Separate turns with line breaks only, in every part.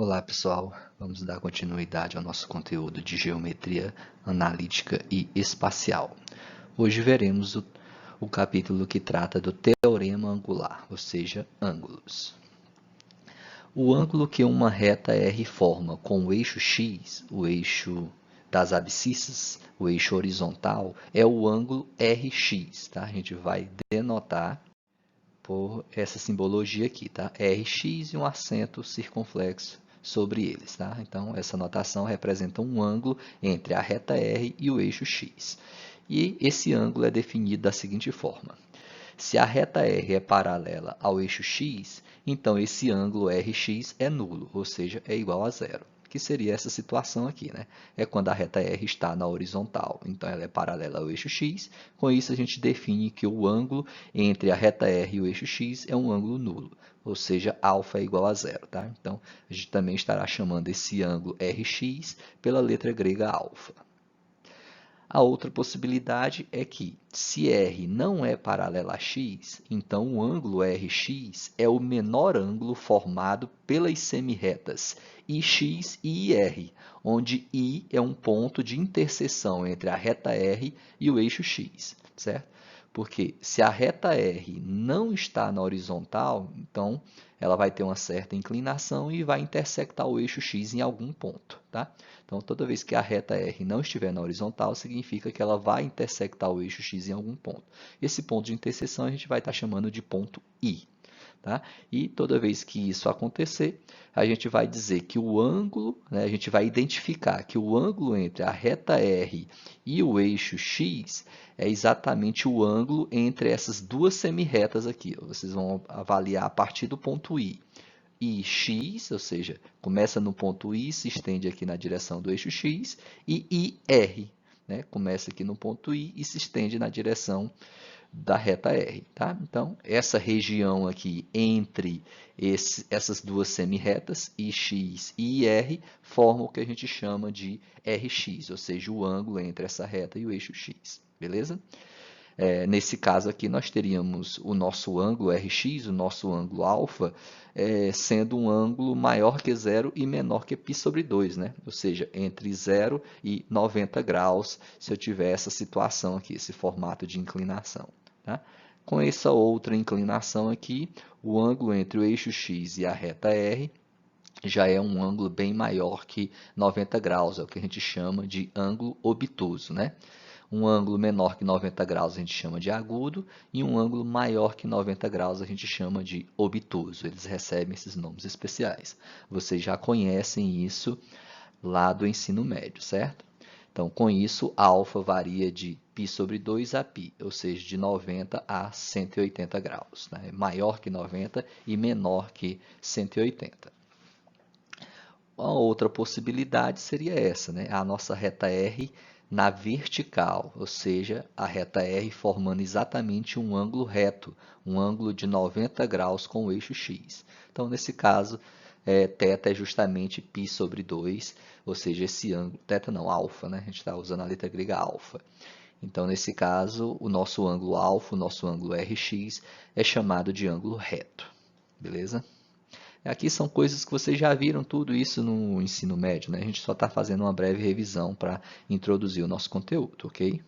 Olá pessoal, vamos dar continuidade ao nosso conteúdo de geometria analítica e espacial. Hoje veremos o capítulo que trata do teorema angular, ou seja, ângulos. O ângulo que uma reta R forma com o eixo x, o eixo das abscissas, o eixo horizontal, é o ângulo RX. Tá? A gente vai denotar por essa simbologia aqui, tá? Rx e um acento circunflexo sobre eles, tá? Então, essa notação representa um ângulo entre a reta R e o eixo x. E esse ângulo é definido da seguinte forma. Se a reta R é paralela ao eixo x, então esse ângulo Rx é nulo, ou seja, é igual a zero. Que seria essa situação aqui, né? É quando a reta R está na horizontal, então ela é paralela ao eixo x. Com isso, a gente define que o ângulo entre a reta R e o eixo x é um ângulo nulo, ou seja, α é igual a zero. Tá? Então, a gente também estará chamando esse ângulo Rx pela letra grega alfa. A outra possibilidade é que, se R não é paralelo a x, então o ângulo Rx é o menor ângulo formado pelas semirretas IX e IR, onde I é um ponto de interseção entre a reta R e o eixo x, certo? Porque se a reta R não está na horizontal, então ela vai ter uma certa inclinação e vai intersectar o eixo x em algum ponto, tá? Então, toda vez que a reta R não estiver na horizontal, significa que ela vai intersectar o eixo x em algum ponto. Esse ponto de interseção a gente vai estar chamando de ponto I. Tá? E toda vez que isso acontecer, a gente vai dizer que o ângulo, né, a gente vai identificar que o ângulo entre a reta R e o eixo x é exatamente o ângulo entre essas duas semirretas aqui. Vocês vão avaliar a partir do ponto I. IX, ou seja, começa no ponto I, se estende aqui na direção do eixo x, e IR, né, começa aqui no ponto I e se estende na direção da reta R. Tá? Então, essa região aqui entre essas duas semirretas, IX e IR, forma o que a gente chama de RX, ou seja, o ângulo entre essa reta e o eixo x. Beleza? Nesse caso aqui, nós teríamos o nosso ângulo Rx, o nosso ângulo alfa, sendo um ângulo maior que zero e menor que π sobre 2, né? Ou seja, entre 0 e 90 graus, se eu tiver essa situação aqui, esse formato de inclinação. Tá? Com essa outra inclinação aqui, o ângulo entre o eixo x e a reta R já é um ângulo bem maior que 90 graus, é o que a gente chama de ângulo obtuso, né? Um ângulo menor que 90 graus a gente chama de agudo e um ângulo maior que 90 graus a gente chama de obtuso. Eles recebem esses nomes especiais. Vocês já conhecem isso lá do ensino médio, certo? Então, com isso, alfa varia de π sobre 2 a π, ou seja, de 90 a 180 graus. Né? Maior que 90 e menor que 180. Uma outra possibilidade seria essa, né? A nossa reta R na vertical, ou seja, a reta R formando exatamente um ângulo reto, um ângulo de 90 graus com o eixo x. Então, nesse caso, θ é justamente π sobre 2, ou seja, esse ângulo, θ não, alfa, né? A gente está usando a letra grega alfa. Então, nesse caso, o nosso ângulo alfa, o nosso ângulo Rx, é chamado de ângulo reto, beleza? Aqui são coisas que vocês já viram tudo isso no ensino médio, né? A gente só está fazendo uma breve revisão para introduzir o nosso conteúdo, ok?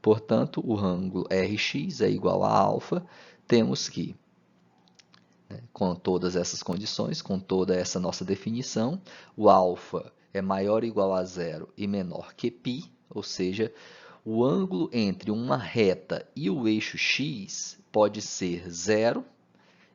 Portanto, o ângulo Rx é igual a alfa, temos que, né, com todas essas condições, com toda essa nossa definição, o alfa é maior ou igual a zero e menor que π, ou seja, o ângulo entre uma reta e o eixo x pode ser zero,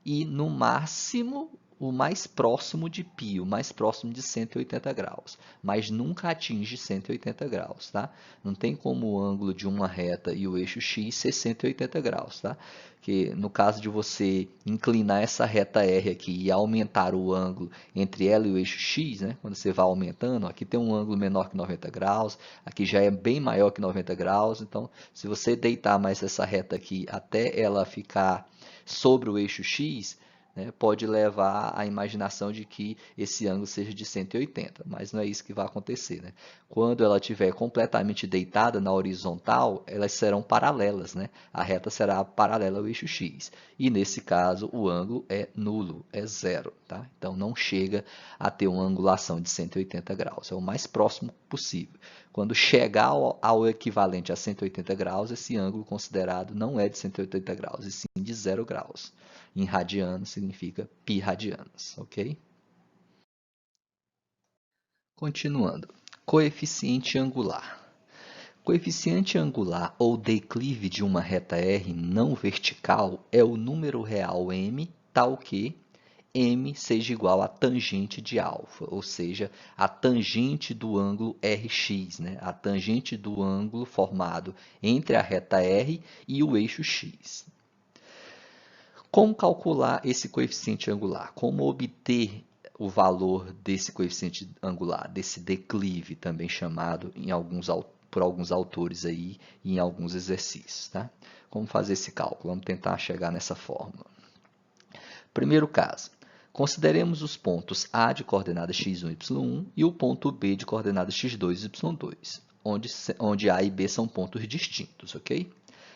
e no máximo o mais próximo de π, o mais próximo de 180 graus, mas nunca atinge 180 graus, tá? Não tem como o ângulo de uma reta e o eixo x ser 180 graus, tá? Que no caso de você inclinar essa reta R aqui e aumentar o ângulo entre ela e o eixo x, né? Quando você vai aumentando, aqui tem um ângulo menor que 90 graus, aqui já é bem maior que 90 graus, então se você deitar mais essa reta aqui até ela ficar sobre o eixo x, né, pode levar à imaginação de que esse ângulo seja de 180, mas não é isso que vai acontecer, né? Quando ela estiver completamente deitada na horizontal, elas serão paralelas, né? A reta será paralela ao eixo x. E nesse caso, o ângulo é nulo, é zero, tá? Então não chega a ter uma angulação de 180 graus, é o mais próximo possível. Quando chegar ao equivalente a 180 graus, esse ângulo considerado não é de 180 graus, e sim de 0 graus. Em radianos significa π radianos, ok? Continuando. Coeficiente angular. Coeficiente angular ou declive de uma reta R não vertical é o número real m, tal que m seja igual à tangente de alfa, ou seja, a tangente do ângulo RX, né? A tangente do ângulo formado entre a reta R e o eixo x. Como calcular esse coeficiente angular? Como obter o valor desse coeficiente angular, desse declive, também chamado por alguns autores aí em alguns exercícios, tá? Como fazer esse cálculo? Vamos tentar chegar nessa fórmula. Primeiro caso, consideremos os pontos A de coordenada x1, y1 e o ponto B de coordenada x2, y2, onde A e B são pontos distintos, ok?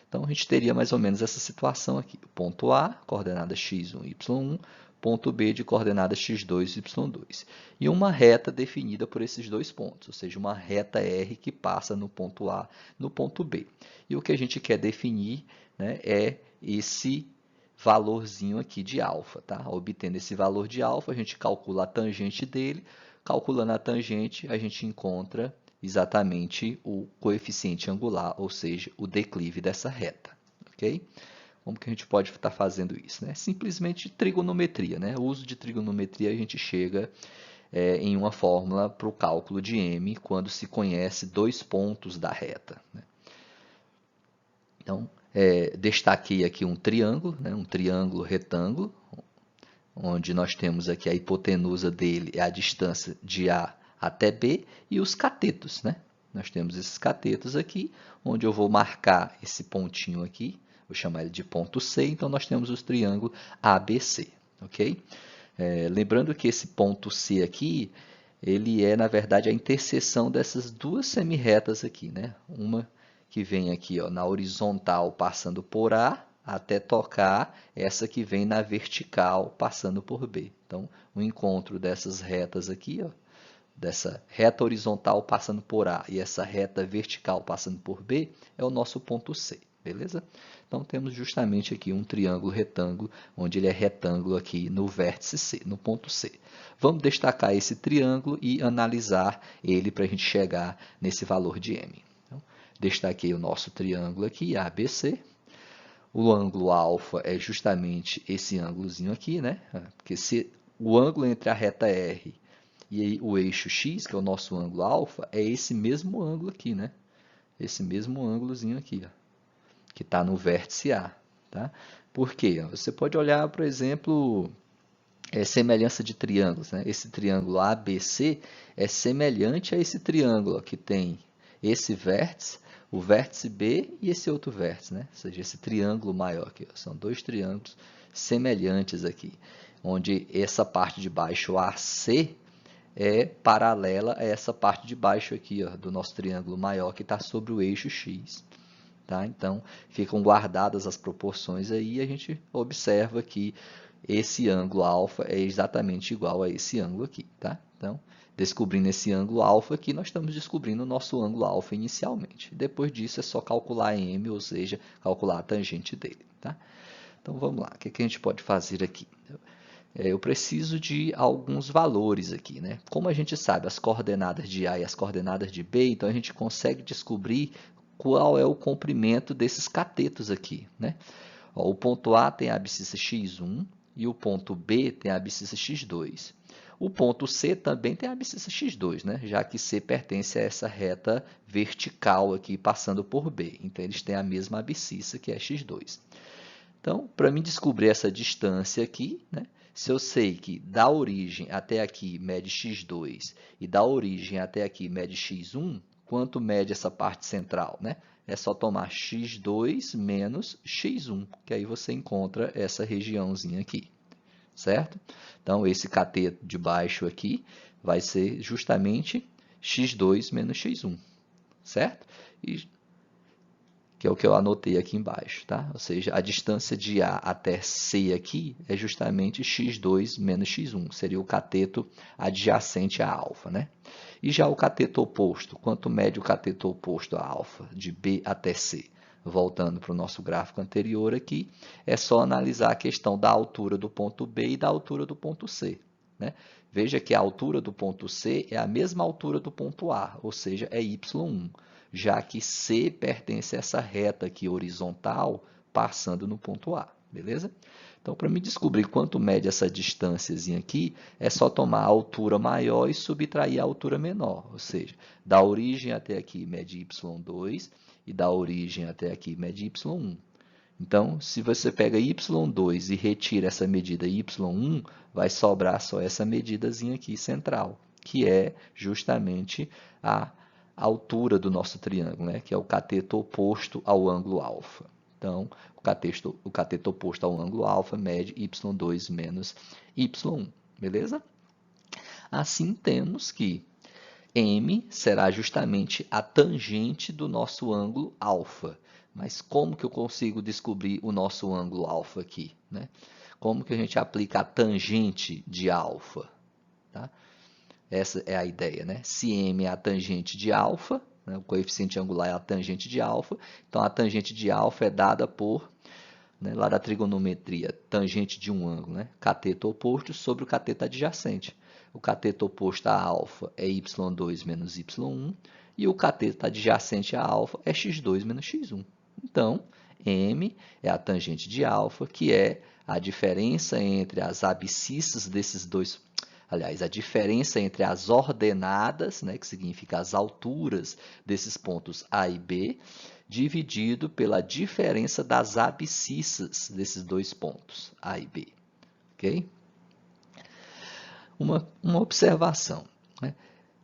Então, a gente teria mais ou menos essa situação aqui. Ponto A, coordenada x1, y1, ponto B de coordenada x2, y2. E uma reta definida por esses dois pontos, ou seja, uma reta R que passa no ponto A, no ponto B. E o que a gente quer definir, né, é esse valorzinho aqui de alfa, tá? Obtendo esse valor de alfa, a gente calcula a tangente dele. Calculando a tangente, a gente encontra exatamente o coeficiente angular, ou seja, o declive dessa reta, ok? Como que a gente pode estar fazendo isso, né? Simplesmente trigonometria, né? O uso de trigonometria a gente chega em uma fórmula para o cálculo de m quando se conhece dois pontos da reta, né? Então, destaquei aqui um triângulo, né? Um triângulo retângulo, onde nós temos aqui a hipotenusa dele é a distância de A até B e os catetos, né? Nós temos esses catetos aqui, onde eu vou marcar esse pontinho aqui, vou chamar ele de ponto C, então nós temos os triângulos ABC, ok? Lembrando que esse ponto C aqui, ele é, na verdade, a interseção dessas duas semirretas aqui, né? Uma que vem aqui ó, na horizontal passando por A, até tocar essa que vem na vertical passando por B. Então, o encontro dessas retas aqui, ó, dessa reta horizontal passando por A e essa reta vertical passando por B, é o nosso ponto C, beleza? Então, temos justamente aqui um triângulo retângulo, onde ele é retângulo aqui no vértice C, no ponto C. Vamos destacar esse triângulo e analisar ele para a gente chegar nesse valor de M. Então, destaquei o nosso triângulo aqui, ABC. O ângulo alfa é justamente esse ângulozinho aqui, né? Porque se o ângulo entre a reta R e o eixo x, que é o nosso ângulo alfa, é esse mesmo ângulo aqui, né? Esse mesmo ângulozinho aqui, ó, que está no vértice A, tá? Por quê? Você pode olhar, por exemplo, semelhança de triângulos, né? Esse triângulo ABC é semelhante a esse triângulo ó, que tem esse vértice, o vértice B e esse outro vértice, né? Ou seja, esse triângulo maior aqui. Ó. São dois triângulos semelhantes aqui, onde essa parte de baixo AC é paralela a essa parte de baixo aqui ó, do nosso triângulo maior que está sobre o eixo X. Tá? Então, ficam guardadas as proporções aí e a gente observa que esse ângulo alfa é exatamente igual a esse ângulo aqui. Tá? Então, descobrindo esse ângulo alfa aqui, nós estamos descobrindo o nosso ângulo alfa inicialmente. Depois disso, é só calcular m, ou seja, calcular a tangente dele. Tá? Então, vamos lá. O que a gente pode fazer aqui? Eu preciso de alguns valores aqui, né? Como a gente sabe as coordenadas de A e as coordenadas de B, então a gente consegue descobrir qual é o comprimento desses catetos aqui, né? Ó, o ponto A tem a abscissa x1 e o ponto B tem a abscissa x2. O ponto C também tem a abscissa x2, né? Já que C pertence a essa reta vertical aqui passando por B. Então, eles têm a mesma abscissa que é x2. Então, para mim descobrir essa distância aqui, né? Se eu sei que da origem até aqui mede x2 e da origem até aqui mede x1, quanto mede essa parte central, né? É só tomar x2 menos x1, que aí você encontra essa regiãozinha aqui, certo? Então, esse cateto de baixo aqui vai ser justamente x2 menos x1, certo? Que é o que eu anotei aqui embaixo, tá? Ou seja, a distância de A até C aqui é justamente x2 menos x1, seria o cateto adjacente a alfa, né? E já o cateto oposto, quanto mede o cateto oposto a alfa, de B até C? Voltando para o nosso gráfico anterior aqui, é só analisar a questão da altura do ponto B e da altura do ponto C, né? Veja que a altura do ponto C é a mesma altura do ponto A, ou seja, é y1, já que C pertence a essa reta aqui horizontal passando no ponto A, beleza? Então, para me descobrir quanto mede essa distânciazinha aqui, é só tomar a altura maior e subtrair a altura menor, ou seja, da origem até aqui mede y2 e da origem até aqui mede y1. Então, se você pega y2 e retira essa medida y1, vai sobrar só essa medidazinha aqui central, que é justamente a altura do nosso triângulo, né? Que é o cateto oposto ao ângulo alfa. Então, o cateto oposto ao ângulo alfa mede y2 menos y1, beleza? Assim, temos que M será justamente a tangente do nosso ângulo alfa. Mas como que eu consigo descobrir o nosso ângulo alfa aqui, né? Como que a gente aplica a tangente de alfa? Tá? Essa é a ideia, né? Se M é a tangente de alfa, né? O coeficiente angular é a tangente de alfa, então a tangente de alfa é dada por, né, lá da trigonometria, tangente de um ângulo, né? Cateto oposto sobre o cateto adjacente. O cateto oposto a alfa é y2 menos y1, e o cateto adjacente a alfa é x2 menos x1. Então, M é a tangente de alfa, que é a diferença entre as abscissas desses dois, aliás, a diferença entre as ordenadas, né, que significa as alturas desses pontos A e B, dividido pela diferença das abscissas desses dois pontos, A e B. Ok? Uma observação, né?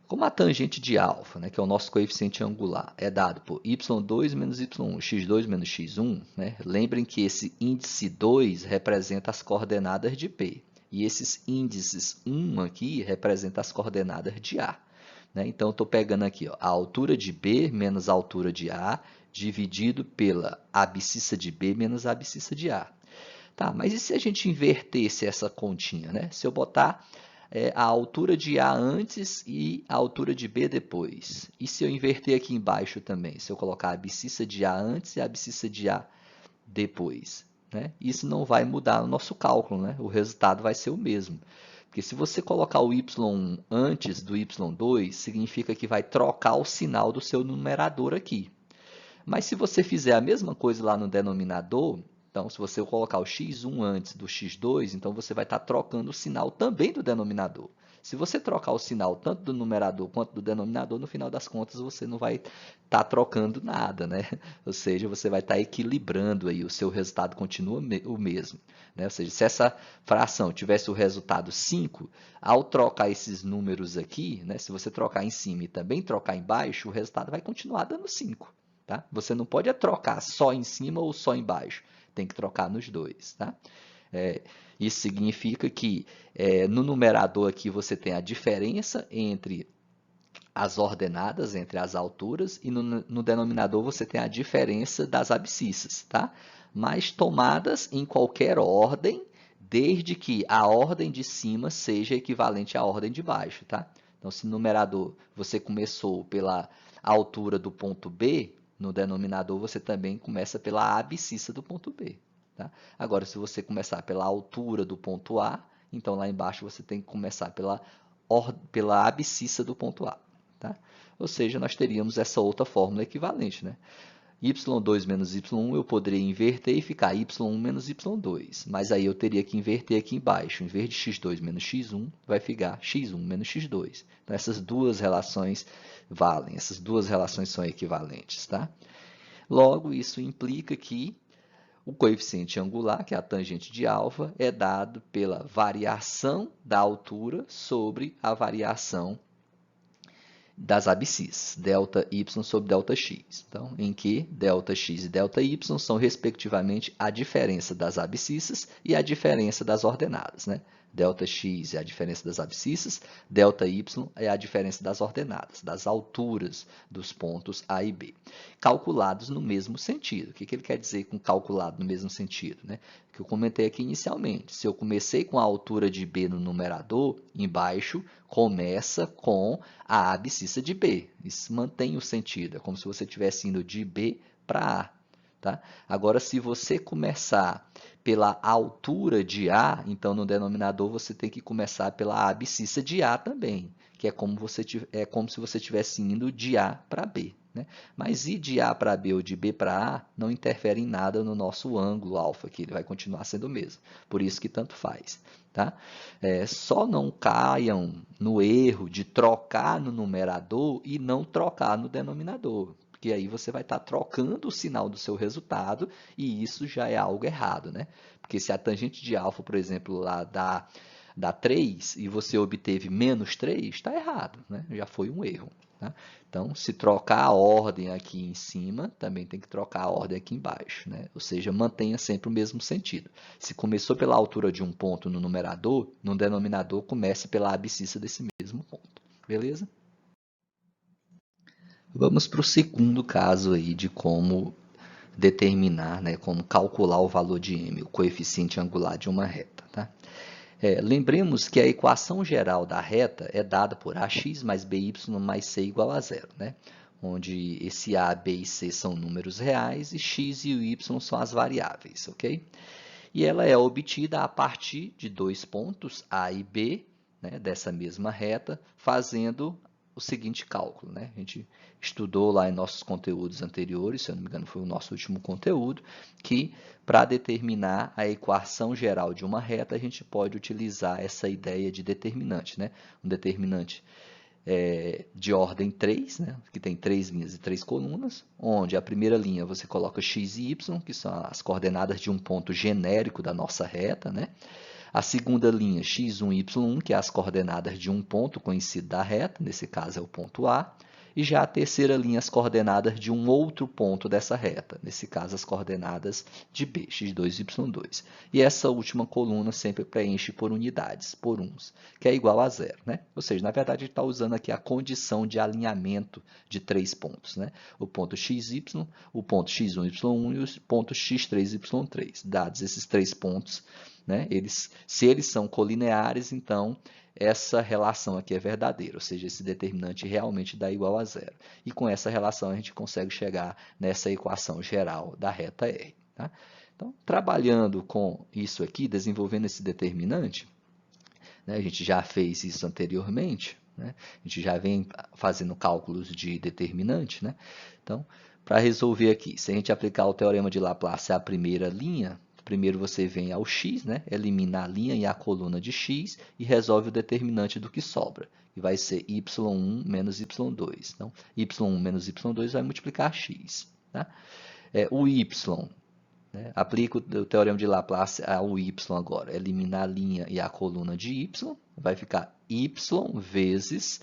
Como a tangente de alfa, né, que é o nosso coeficiente angular, é dado por y2 menos y1, x2 menos x1, né? Lembrem que esse índice 2 representa as coordenadas de P. E esses índices 1 aqui representam as coordenadas de A. Né? Então, eu estou pegando aqui, ó, a altura de B menos a altura de A, dividido pela abscissa de B menos a abscissa de A. Tá, mas e se a gente invertesse essa continha, né? Se eu botar a altura de A antes e a altura de B depois? E se eu inverter aqui embaixo também? Se eu colocar a abscissa de A antes e a abscissa de A depois? Né? Isso não vai mudar o nosso cálculo, né? O resultado vai ser o mesmo. Porque se você colocar o y1 antes do y2, significa que vai trocar o sinal do seu numerador aqui. Mas se você fizer a mesma coisa lá no denominador, então se você colocar o x1 antes do x2, então você vai estar trocando o sinal também do denominador. Se você trocar o sinal tanto do numerador quanto do denominador, no final das contas você não vai estar trocando nada, né? Ou seja, você vai estar equilibrando aí, o seu resultado continua o mesmo. Né? Ou seja, se essa fração tivesse o resultado 5, ao trocar esses números aqui, né, se você trocar em cima e também trocar embaixo, o resultado vai continuar dando 5. Tá? Você não pode trocar só em cima ou só embaixo. Tem que trocar nos dois. Tá? Isso significa que no numerador aqui você tem a diferença entre as ordenadas, entre as alturas, e no denominador você tem a diferença das abscissas. Tá? Mas tomadas em qualquer ordem, desde que a ordem de cima seja equivalente à ordem de baixo. Tá? Então, se no numerador você começou pela altura do ponto B, no denominador você também começa pela abscissa do ponto B. Tá? Agora, se você começar pela altura do ponto A, então lá embaixo você tem que começar pela abscissa do ponto A. Tá? Ou seja, nós teríamos essa outra fórmula equivalente. Né? y2 menos y1 eu poderia inverter e ficar y1 menos y2. Mas aí eu teria que inverter aqui embaixo. Em vez de x2 menos x1, vai ficar x1 menos x2. Então, essas duas relações valem, essas duas relações são equivalentes. Tá? Logo, isso implica que o coeficiente angular, que é a tangente de alfa, é dado pela variação da altura sobre a variação das abscissas, delta y sobre delta x. Então, em que delta x e delta y são, respectivamente, a diferença das abscissas e a diferença das ordenadas, né? Delta x é a diferença das abscissas, delta y é a diferença das ordenadas, das alturas dos pontos A e B, calculados no mesmo sentido. O que ele quer dizer com calculado no mesmo sentido, né? Que eu comentei aqui inicialmente. Se eu comecei com a altura de B no numerador, embaixo começa com a abscissa de B. Isso mantém o sentido, é como se você estivesse indo de B para A. Tá? Agora, se você começar pela altura de A, então no denominador você tem que começar pela abscissa de A também, que é como se você estivesse indo de A para B. Né? Mas ir de A para B ou de B para A não interfere em nada no nosso ângulo alfa, que ele vai continuar sendo o mesmo. Por isso que tanto faz. Tá? Só não caiam no erro de trocar no numerador e não trocar no denominador. Porque aí você vai estar trocando o sinal do seu resultado e isso já é algo errado, né? Porque se a tangente de alfa, por exemplo, lá dá 3 e você obteve menos 3, está errado, né? Já foi um erro. Tá? Então, se trocar a ordem aqui em cima, também tem que trocar a ordem aqui embaixo, né? Ou seja, mantenha sempre o mesmo sentido. Se começou pela altura de um ponto no numerador, no denominador comece pela abscissa desse mesmo ponto. Beleza? Vamos para o segundo caso aí de como determinar, né, como calcular o valor de m, o coeficiente angular de uma reta. Tá? Lembremos que a equação geral da reta é dada por ax mais by mais c igual a zero, né? Onde esse a, b e c são números reais e x e o y são as variáveis, ok? E ela é obtida a partir de dois pontos, A e B, né, dessa mesma reta, fazendo o seguinte cálculo. Né? A gente estudou lá em nossos conteúdos anteriores, se eu não me engano foi o nosso último conteúdo, que para determinar a equação geral de uma reta, a gente pode utilizar essa ideia de determinante. Né? Um determinante de ordem 3, né, que tem 3 linhas e 3 colunas, onde a primeira linha você coloca x e y, que são as coordenadas de um ponto genérico da nossa reta, né? A segunda linha, x1 e y1, que é as coordenadas de um ponto conhecido da reta, nesse caso é o ponto A, e já a terceira linha, as coordenadas de um outro ponto dessa reta, nesse caso as coordenadas de B, x2 e y2. E essa última coluna sempre preenche por unidades, por uns, que é igual a zero. Né? Ou seja, na verdade, a gente está usando aqui a condição de alinhamento de três pontos. Né? O ponto xy, o ponto x1, y1 e o ponto x3, y3. Dados esses três pontos, né? Se eles são colineares, então essa relação aqui é verdadeira, ou seja, esse determinante realmente dá igual a zero. E com essa relação a gente consegue chegar nessa equação geral da reta R. Tá? Então, trabalhando com isso aqui, desenvolvendo esse determinante, né, a gente já fez isso anteriormente, né? A gente já vem fazendo cálculos de determinante. Né? Então, para resolver aqui, se a gente aplicar o teorema de Laplace à primeira linha, primeiro você vem ao x, né? Elimina a linha e a coluna de x e resolve o determinante do que sobra, que vai ser y1 menos y2. Então, y1 menos y2 vai multiplicar x. Tá? O y, né? Aplica o teorema de Laplace ao y agora. Elimina a linha e a coluna de y, vai ficar y vezes,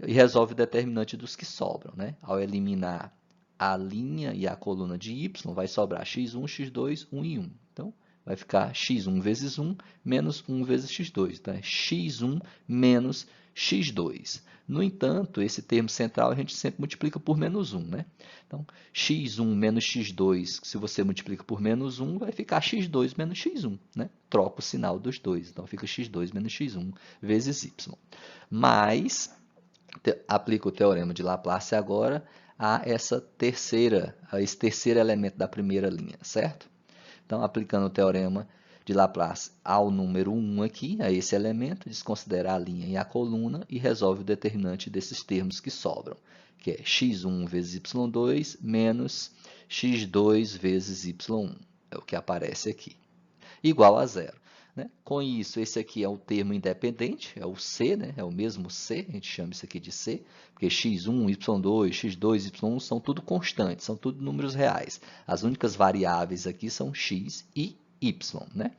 e resolve o determinante dos que sobram. Né? Ao eliminar a linha e a coluna de y, vai sobrar x1, x2, 1 e 1. Então, vai ficar x1 vezes 1 menos 1 vezes x2. Então, é x1 menos x2. No entanto, esse termo central a gente sempre multiplica por menos 1. Né? Então, x1 menos x2, se você multiplica por menos 1, vai ficar x2 menos x1. Né? Troca o sinal dos dois. Então, fica x2 menos x1 vezes y. Mas, aplica o teorema de Laplace agora a esse terceiro elemento da primeira linha, certo? Então, aplicando o teorema de Laplace ao número 1 aqui, a esse elemento, desconsidera a linha e a coluna e resolve o determinante desses termos que sobram, que é x1 vezes y2 menos x2 vezes y1, é o que aparece aqui, igual a zero. Né? Com isso, esse aqui é o termo independente, é o C, né? É o mesmo C, a gente chama isso aqui de C, porque x1, y2, x2, y1 são tudo constantes, são tudo números reais. As únicas variáveis aqui são x e y, né?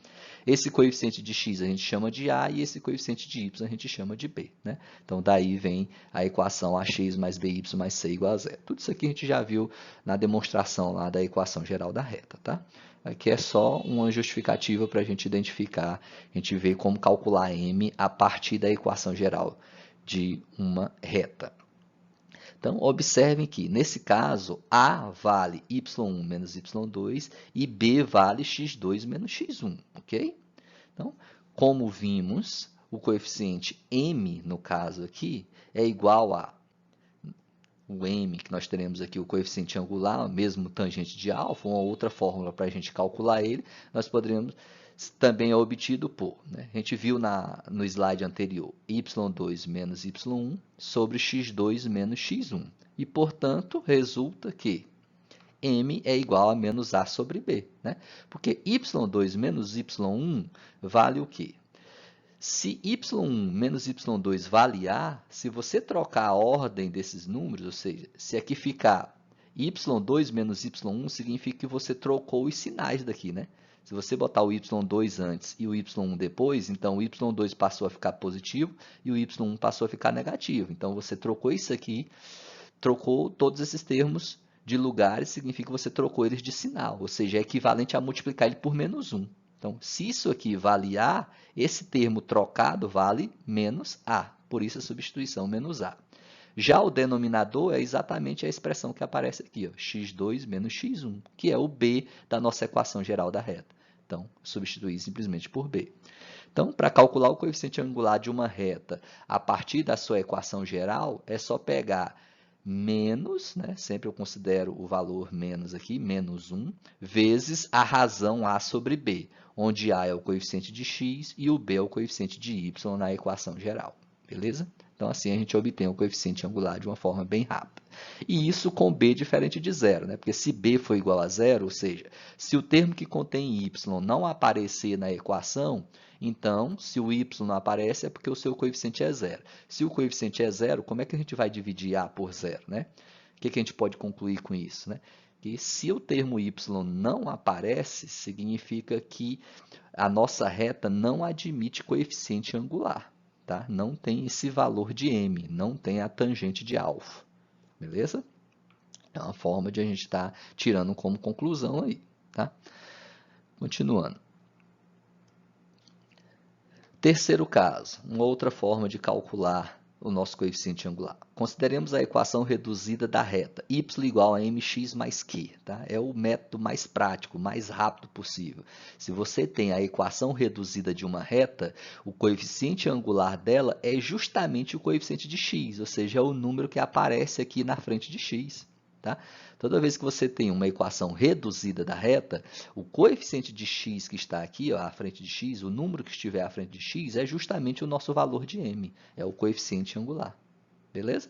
Esse coeficiente de x a gente chama de a e esse coeficiente de y a gente chama de b, né? Então, daí vem a equação ax mais by mais c igual a zero. Tudo isso aqui a gente já viu na demonstração lá da equação geral da reta, tá? Aqui é só uma justificativa para a gente identificar, a gente ver como calcular m a partir da equação geral de uma reta. Então, observem que, nesse caso, A vale y1 menos y2 e B vale x2 menos x1, ok? Então, como vimos, o coeficiente m, no caso aqui, é igual a o m, que nós teremos aqui o coeficiente angular, mesmo tangente de alfa, uma outra fórmula para a gente calcular ele, nós poderíamos também é obtido por, né? A gente viu no slide anterior, y2 menos y1 sobre x2 menos x1. E, portanto, resulta que m é igual a menos a sobre b, né? Porque y2 menos y1 vale o quê? Se y1 menos y2 vale a, se você trocar a ordem desses números, ou seja, se aqui ficar y2 menos y1, significa que você trocou os sinais daqui, né? Se você botar o y2 antes e o y1 depois, então o y2 passou a ficar positivo e o y1 passou a ficar negativo. Então, você trocou isso aqui, trocou todos esses termos de lugares, significa que você trocou eles de sinal, ou seja, é equivalente a multiplicar ele por menos 1. Então, se isso aqui vale a, esse termo trocado vale menos a, por isso a substituição menos a. Já o denominador é exatamente a expressão que aparece aqui, ó, x2 menos x1, que é o b da nossa equação geral da reta. Então, substituir simplesmente por b. Então, para calcular o coeficiente angular de uma reta a partir da sua equação geral, é só pegar menos, né, sempre eu considero o valor menos aqui, menos 1, vezes a razão a sobre b, onde a é o coeficiente de x e o b é o coeficiente de y na equação geral. Beleza? Então, assim a gente obtém o coeficiente angular de uma forma bem rápida. E isso com b diferente de zero, né? Porque se b for igual a zero, ou seja, se o termo que contém y não aparecer na equação, então, se o y não aparece, é porque o seu coeficiente é zero. Se o coeficiente é zero, como é que a gente vai dividir a por zero, né? O que a gente pode concluir com isso, né? Que se o termo y não aparece, significa que a nossa reta não admite coeficiente angular. Tá? Não tem esse valor de m, não tem a tangente de alfa. Beleza? É uma forma de a gente estar tirando como conclusão aí. Tá? Continuando. Terceiro caso, uma outra forma de calcular o nosso coeficiente angular. Consideremos a equação reduzida da reta, y igual a mx mais q. Tá? É o método mais prático, mais rápido possível. Se você tem a equação reduzida de uma reta, o coeficiente angular dela é justamente o coeficiente de x, ou seja, é o número que aparece aqui na frente de x. Tá? Toda vez que você tem uma equação reduzida da reta, o coeficiente de x que está aqui, ó, à frente de x, o número que estiver à frente de x, é justamente o nosso valor de m, é o coeficiente angular. Beleza?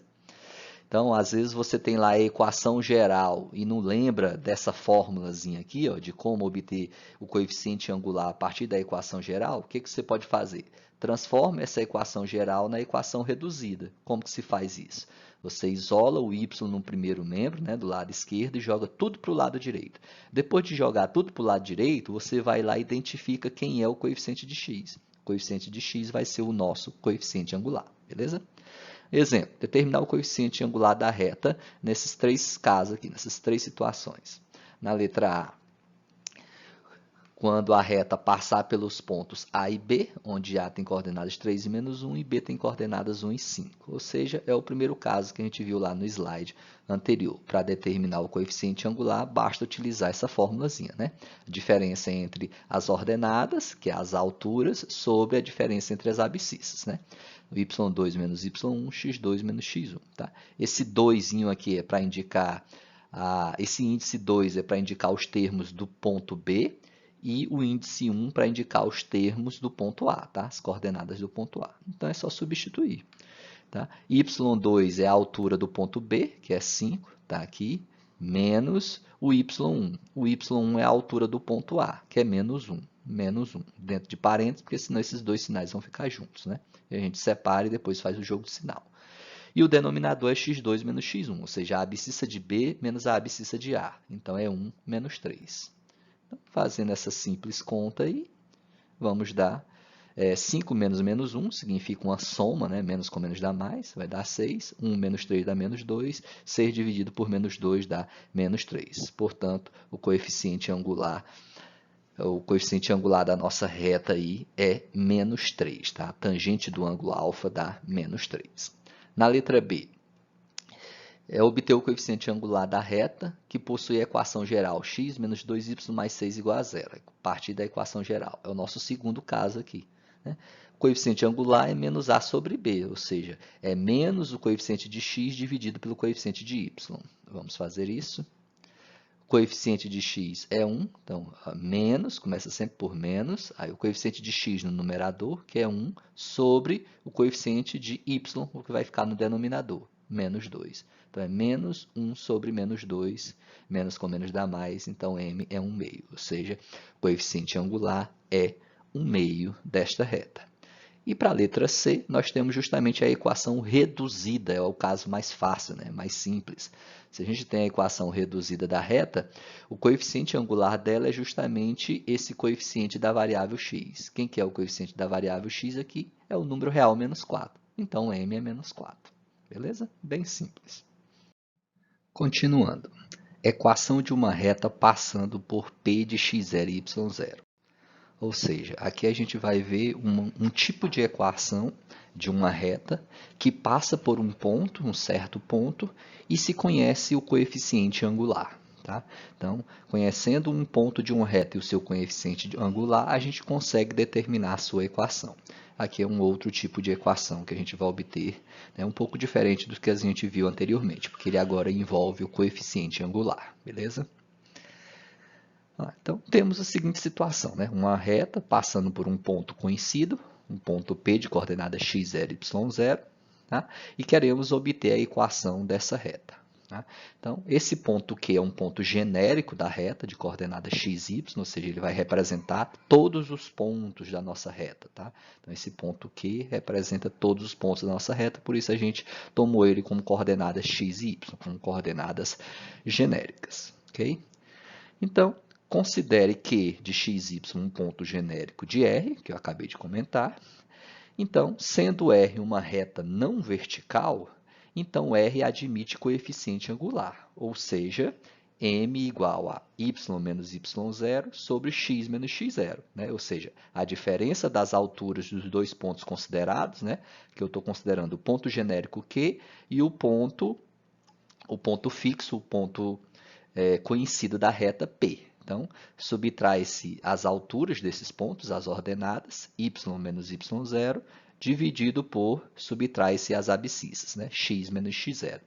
Então, às vezes você tem lá a equação geral e não lembra dessa fórmulazinha aqui, ó, de como obter o coeficiente angular a partir da equação geral, o que você pode fazer? Transforma essa equação geral na equação reduzida. Como que se faz isso? Você isola o y no primeiro membro, né, do lado esquerdo, e joga tudo para o lado direito. Depois de jogar tudo para o lado direito, você vai lá e identifica quem é o coeficiente de x. O coeficiente de x vai ser o nosso coeficiente angular, beleza? Exemplo, determinar o coeficiente angular da reta nesses três casos aqui, nessas três situações. Na letra A, quando a reta passar pelos pontos A e B, onde A tem coordenadas 3 e menos 1 e B tem coordenadas 1 e 5. Ou seja, é o primeiro caso que a gente viu lá no slide anterior. Para determinar o coeficiente angular, basta utilizar essa formulazinha, né? A diferença entre as ordenadas, que é as alturas, sobre a diferença entre as abscissas, né? y2 menos y1, x2 menos x1. Tá? Esse 2 aqui é para indicar, esse índice 2 é para indicar os termos do ponto B, e o índice 1 para indicar os termos do ponto A, tá? As coordenadas do ponto A. Então, é só substituir. Tá? y2 é a altura do ponto B, que é 5, tá aqui, menos o y1. O y1 é a altura do ponto A, que é menos 1. Menos 1, dentro de parênteses, porque senão esses dois sinais vão ficar juntos, né? E a gente separa e depois faz o jogo de sinal. E o denominador é x2 menos x1, ou seja, a abscissa de B menos a abscissa de A. Então, é 1 menos 3. Então, fazendo essa simples conta aí, vamos dar 5 menos menos 1, significa uma soma, né? Menos com menos dá mais, vai dar 6. 1 menos 3 dá menos 2. 6 dividido por menos 2 dá menos 3. Portanto, o coeficiente angular da nossa reta aí é menos 3. Tá? A tangente do ângulo alfa dá menos 3. Na letra B, obter o coeficiente angular da reta, que possui a equação geral x menos 2y mais 6 igual a zero. A partir da equação geral. É o nosso segundo caso aqui. Né? O coeficiente angular é menos a sobre b, ou seja, é menos o coeficiente de x dividido pelo coeficiente de y. Vamos fazer isso. O coeficiente de x é 1, então menos, começa sempre por menos, aí o coeficiente de x no numerador, que é 1, sobre o coeficiente de y, o que vai ficar no denominador, menos 2. Então, é menos 1 sobre menos 2, menos com menos dá mais, então m é 1 meio, ou seja, o coeficiente angular é 1 meio desta reta. E para a letra C, nós temos justamente a equação reduzida, é o caso mais fácil, né? Mais simples. Se a gente tem a equação reduzida da reta, o coeficiente angular dela é justamente esse coeficiente da variável x. Quem que é o coeficiente da variável x aqui? É o número real menos 4. Então, m é menos 4. Beleza? Bem simples. Continuando. Equação de uma reta passando por P de x0 e y0. Ou seja, aqui a gente vai ver um tipo de equação de uma reta que passa por um ponto, um certo ponto, e se conhece o coeficiente angular. Tá? Então, conhecendo um ponto de uma reta e o seu coeficiente angular, a gente consegue determinar a sua equação. Aqui é um outro tipo de equação que a gente vai obter, né, um pouco diferente do que a gente viu anteriormente, porque ele agora envolve o coeficiente angular, beleza? Então, temos a seguinte situação, né? Uma reta passando por um ponto conhecido, um ponto P de coordenada x0 e y0, tá? E queremos obter a equação dessa reta. Tá? Então, esse ponto Q é um ponto genérico da reta de coordenada x, y, ou seja, ele vai representar todos os pontos da nossa reta. Tá? Então, esse ponto Q representa todos os pontos da nossa reta, por isso a gente tomou ele como coordenadas x e y, como coordenadas genéricas. Okay? Então, considere Q de x, y um ponto genérico de R, que eu acabei de comentar. Então, sendo R uma reta não vertical, então R admite coeficiente angular, ou seja, m igual a y menos y0 sobre x menos x0. Né? Ou seja, a diferença das alturas dos dois pontos considerados, né? Que eu estou considerando o ponto genérico Q e o ponto fixo, o ponto conhecido da reta P. Então, subtrai-se as alturas desses pontos, as ordenadas, y menos y0, dividido por, subtrai-se as abscissas, né? X menos x0.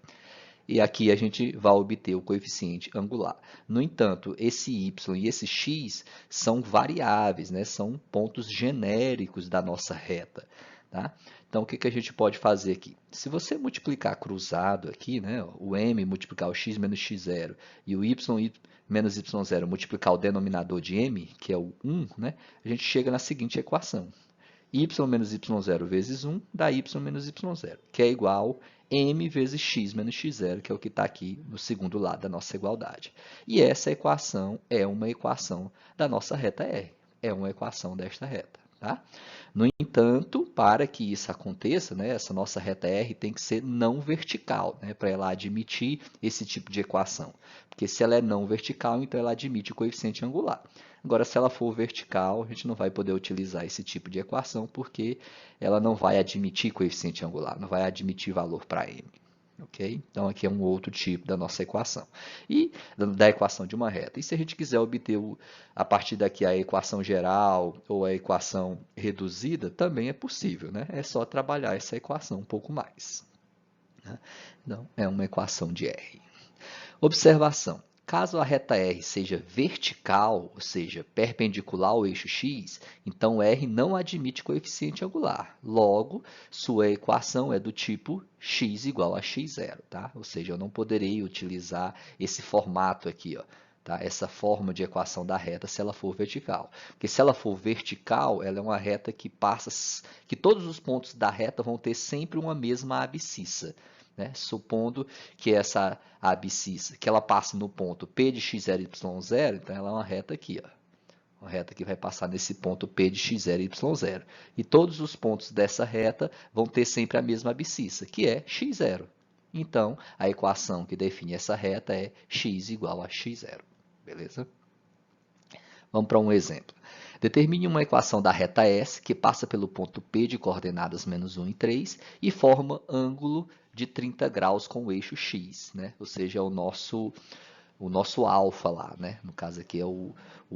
E aqui a gente vai obter o coeficiente angular. No entanto, esse y e esse x são variáveis, né? São pontos genéricos da nossa reta. Tá? Então, o que a gente pode fazer aqui? Se você multiplicar cruzado aqui, né, o m multiplicar o x menos x0 e o y menos y0 multiplicar o denominador de m, que é o 1, né, a gente chega na seguinte equação. Y menos y0 vezes 1 dá y menos y0, que é igual a m vezes x menos x0, que é o que está aqui no segundo lado da nossa igualdade. E essa equação é uma equação da nossa reta R. É uma equação desta reta. Tá? No entanto, para que isso aconteça, né, essa nossa reta R tem que ser não vertical, né, para ela admitir esse tipo de equação. Porque se ela é não vertical, então ela admite o coeficiente angular. Agora, se ela for vertical, a gente não vai poder utilizar esse tipo de equação, porque ela não vai admitir coeficiente angular, não vai admitir valor para m. Okay? Então, aqui é um outro tipo da nossa equação. E da equação de uma reta. E se a gente quiser obter, a partir daqui, a equação geral ou a equação reduzida, também é possível. Né? É só trabalhar essa equação um pouco mais. Né? Então, é uma equação de R. Observação. Caso a reta R seja vertical, ou seja, perpendicular ao eixo x, então R não admite coeficiente angular. Logo, sua equação é do tipo x igual a x0. Tá? Ou seja, eu não poderei utilizar esse formato aqui, ó, tá? Essa forma de equação da reta se ela for vertical. Porque se ela for vertical, ela é uma reta que todos os pontos da reta vão ter sempre uma mesma abscissa. né? Supondo que essa abscissa, que ela passe no ponto P de x0, y0, então ela é uma reta aqui, ó. Uma reta que vai passar nesse ponto P de x0, y0. E todos os pontos dessa reta vão ter sempre a mesma abscissa, que é x0. Então, a equação que define essa reta é x igual a x0. Beleza? Vamos para um exemplo. Determine uma equação da reta S que passa pelo ponto P de coordenadas menos 1 e 3 e forma ângulo de 30 graus com o eixo x, né? Ou seja, é o nosso alfa lá, né? No caso aqui é o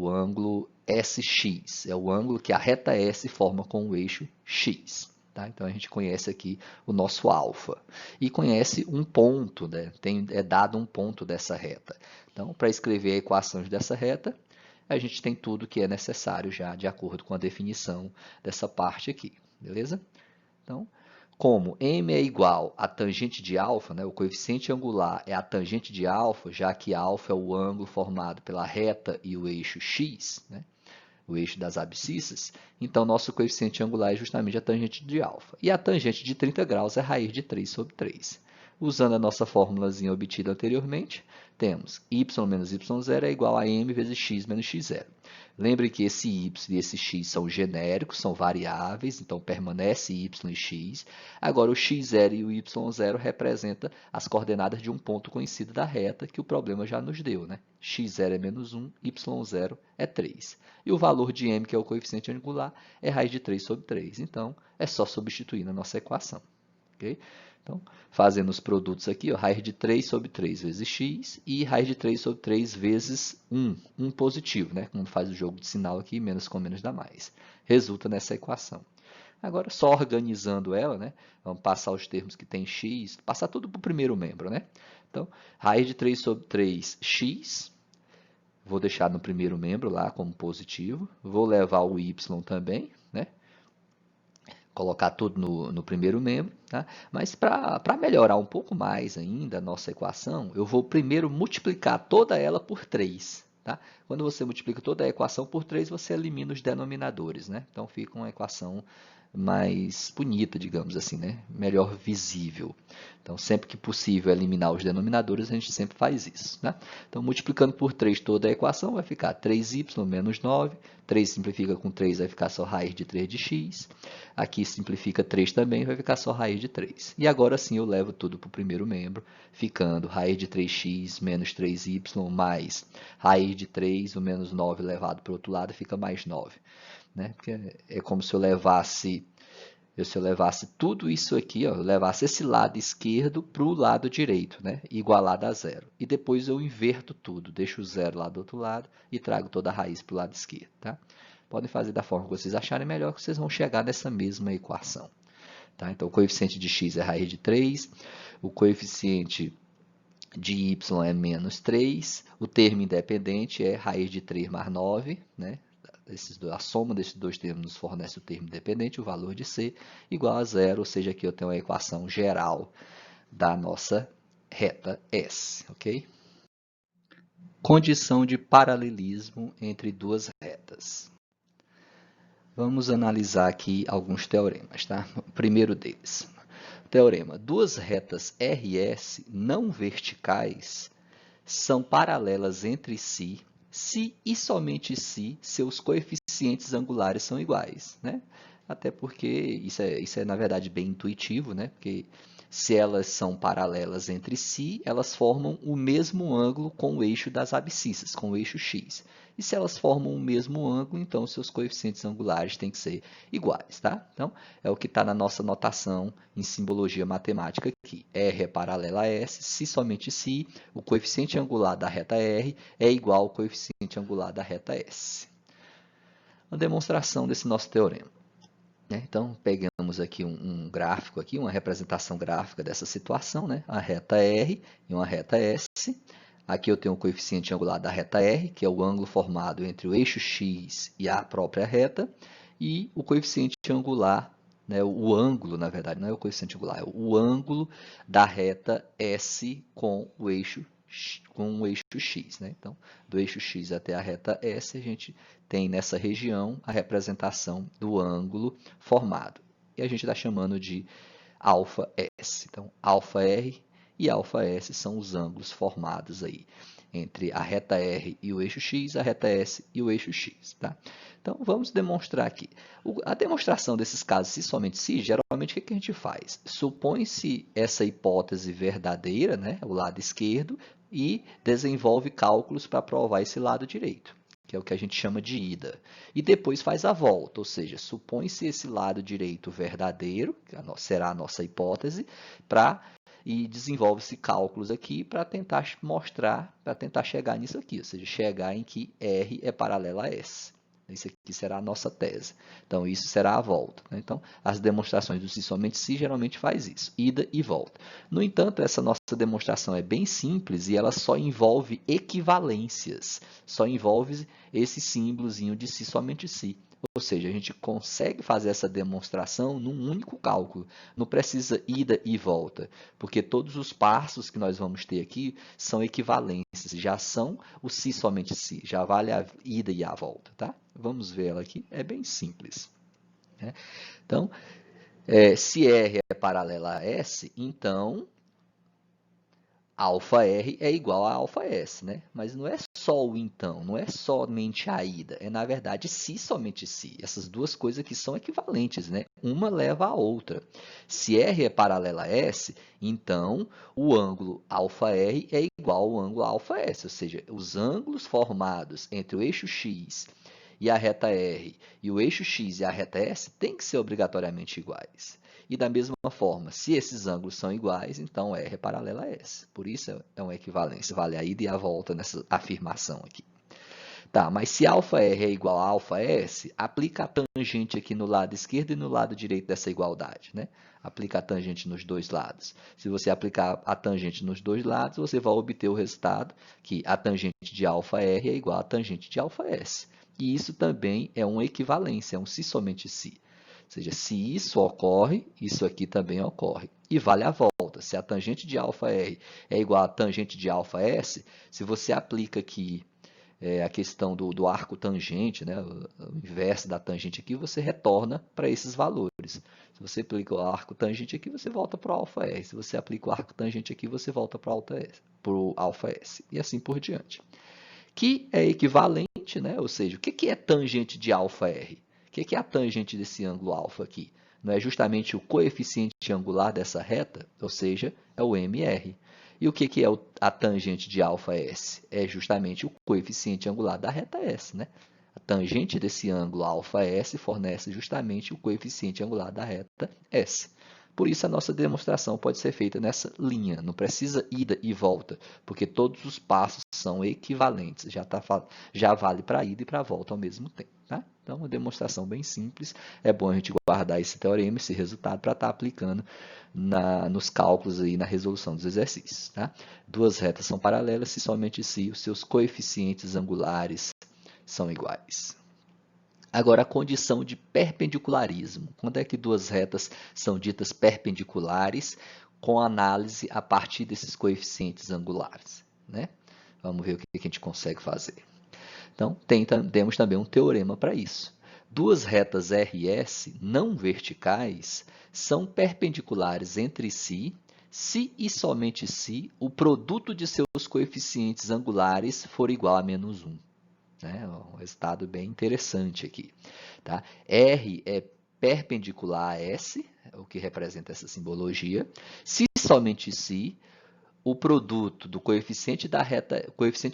ângulo SX, é o ângulo que a reta S forma com o eixo x. Tá? Então a gente conhece aqui o nosso alfa e conhece um ponto, né? É dado um ponto dessa reta. Então, para escrever equações dessa reta, a gente tem tudo que é necessário já de acordo com a definição dessa parte aqui, beleza? Então, como m é igual a tangente de alfa, né, o coeficiente angular é a tangente de alfa, já que alfa é o ângulo formado pela reta e o eixo x, né, o eixo das abscissas, então nosso coeficiente angular é justamente a tangente de alfa. E a tangente de 30 graus é raiz de 3 sobre 3. Usando a nossa fórmulazinha obtida anteriormente, temos y menos y0 é igual a m vezes x menos x0. Lembre que esse y e esse x são genéricos, são variáveis, então permanece y e x. Agora, o x0 e o y0 representam as coordenadas de um ponto conhecido da reta, que o problema já nos deu, né? x0 é menos 1, y0 é 3. E o valor de m, que é o coeficiente angular, é raiz de 3 sobre 3. Então, é só substituir na nossa equação. Okay? Então, fazendo os produtos aqui, ó, raiz de 3 sobre 3 vezes x e raiz de 3 sobre 3 vezes 1 positivo, né? Quando faz o jogo de sinal aqui, menos com menos dá mais. Resulta nessa equação. Agora, só organizando ela, né? Vamos passar os termos que tem x, passar tudo para o primeiro membro, né? Então, raiz de 3 sobre 3, x. Vou deixar no primeiro membro lá como positivo. Vou levar o y também, né? Colocar tudo no primeiro membro, tá? Mas para melhorar um pouco mais ainda a nossa equação, eu vou primeiro multiplicar toda ela por 3. Tá? Quando você multiplica toda a equação por 3, você elimina os denominadores, né? Então fica uma equação mais bonita, digamos assim, né? Melhor visível. Então, sempre que possível eliminar os denominadores, a gente sempre faz isso. Né? Então, multiplicando por 3 toda a equação, vai ficar 3y menos 9. 3 simplifica com 3, vai ficar só raiz de 3 de x. Aqui simplifica 3 também, vai ficar só raiz de 3. E agora sim eu levo tudo para o primeiro membro, ficando raiz de 3x menos 3y mais raiz de 3, o menos 9 levado para o outro lado, fica mais 9. Né? Porque é como se eu levasse tudo isso aqui, ó, eu levasse esse lado esquerdo para o lado direito, né? Igualado a zero. E depois eu inverto tudo, deixo o zero lá do outro lado e trago toda a raiz para o lado esquerdo. Tá? Podem fazer da forma que vocês acharem melhor, que vocês vão chegar nessa mesma equação. Tá? Então, o coeficiente de x é raiz de 3, o coeficiente de y é menos 3, o termo independente é raiz de 3 mais 9, né? A soma desses dois termos nos fornece o termo independente, o valor de C, igual a zero, ou seja, aqui eu tenho a equação geral da nossa reta S. Ok? Condição de paralelismo entre duas retas. Vamos analisar aqui alguns teoremas. Tá? O primeiro deles. Teorema: duas retas RS não verticais são paralelas entre si, se e somente se seus coeficientes angulares são iguais, né? Até porque isso é na verdade bem intuitivo, né? Porque se elas são paralelas entre si, elas formam o mesmo ângulo com o eixo das abscissas, com o eixo x. E se elas formam o mesmo ângulo, então seus coeficientes angulares têm que ser iguais, tá? Então, é o que está na nossa notação em simbologia matemática aqui. R é paralela a S, se somente se o coeficiente angular da reta R é igual ao coeficiente angular da reta S. Uma demonstração desse nosso teorema. Então, pegamos aqui um gráfico, aqui, uma representação gráfica dessa situação, né? A reta R e uma reta S. Aqui eu tenho o coeficiente angular da reta R, que é o ângulo formado entre o eixo x e a própria reta, e o coeficiente angular, né? O ângulo, na verdade, não é o coeficiente angular, é o ângulo da reta S com o eixo x. Né? Então, do eixo x até a reta S, a gente tem nessa região a representação do ângulo formado. E a gente está chamando de αs. Então, αr e αs são os ângulos formados aí entre a reta R e o eixo X, a reta S e o eixo X. Tá? Então, vamos demonstrar aqui. A demonstração desses casos, se somente se, geralmente o que a gente faz? Supõe-se essa hipótese verdadeira, né, o lado esquerdo, e desenvolve cálculos para provar esse lado direito, que é o que a gente chama de ida. E depois faz a volta, ou seja, supõe-se esse lado direito verdadeiro, que será a nossa hipótese, e desenvolve-se cálculos aqui para tentar mostrar, para tentar chegar nisso aqui, ou seja, chegar em que R é paralela a S. Isso aqui será a nossa tese. Então, isso será a volta. Né? Então, as demonstrações do se somente se geralmente faz isso, ida e volta. No entanto, essa nossa demonstração é bem simples e ela só envolve equivalências, só envolve esse símbolozinho de se somente se. Ou seja, a gente consegue fazer essa demonstração num único cálculo. Não precisa ida e volta, porque todos os passos que nós vamos ter aqui são equivalências, já são o se somente se, já vale a ida e a volta. Tá? Vamos ver ela aqui, é bem simples. Né? Então, se R é paralela a S, então αr é igual a αs, né? Mas não é só o então, não é somente a ida, é na verdade se somente se. Essas duas coisas aqui são equivalentes, né? Uma leva à outra. Se R é paralela a S, então o ângulo αr é igual ao ângulo αs, ou seja, os ângulos formados entre o eixo X e a reta R e o eixo X e a reta S têm que ser obrigatoriamente iguais. E da mesma forma, se esses ângulos são iguais, então R é paralela a S. Por isso é uma equivalência, vale a ida e a volta nessa afirmação aqui. Tá, mas se αr é igual a αs, aplica a tangente aqui no lado esquerdo e no lado direito dessa igualdade. Né? Aplica a tangente nos dois lados. Se você aplicar a tangente nos dois lados, você vai obter o resultado que a tangente de αr é igual a tangente de αs. E isso também é uma equivalência, é um se somente se. Ou seja, se isso ocorre, isso aqui também ocorre. E vale a volta. Se a tangente de αr é igual a tangente de αs, se você aplica aqui a questão do arco tangente, né, o inverso da tangente aqui, você retorna para esses valores. Se você aplica o arco tangente aqui, você volta para o αr. Se você aplica o arco tangente aqui, você volta para o αs. E assim por diante. Que é equivalente, né? Ou seja, o que é tangente de αr? O que é a tangente desse ângulo alfa aqui? Não é justamente o coeficiente angular dessa reta? Ou seja, é o MR. E o que é a tangente de αs? É justamente o coeficiente angular da reta S. Né? A tangente desse ângulo αs fornece justamente o coeficiente angular da reta S. Por isso, a nossa demonstração pode ser feita nessa linha, não precisa ida e volta, porque todos os passos são equivalentes, já vale para a ida e para a volta ao mesmo tempo. Tá? Então, uma demonstração bem simples, é bom a gente guardar esse teorema, esse resultado, para estar aplicando nos cálculos e na resolução dos exercícios. Tá? Duas retas são paralelas se somente se os seus coeficientes angulares são iguais. Agora, a condição de perpendicularismo. Quando é que duas retas são ditas perpendiculares com análise a partir desses coeficientes angulares? Né? Vamos ver o que a gente consegue fazer. Então, temos também um teorema para isso. Duas retas RS não verticais são perpendiculares entre si, se e somente se o produto de seus coeficientes angulares for igual a menos 1. Né? Um resultado bem interessante aqui. Tá? R é perpendicular a S, o que representa essa simbologia, se somente se o produto do coeficiente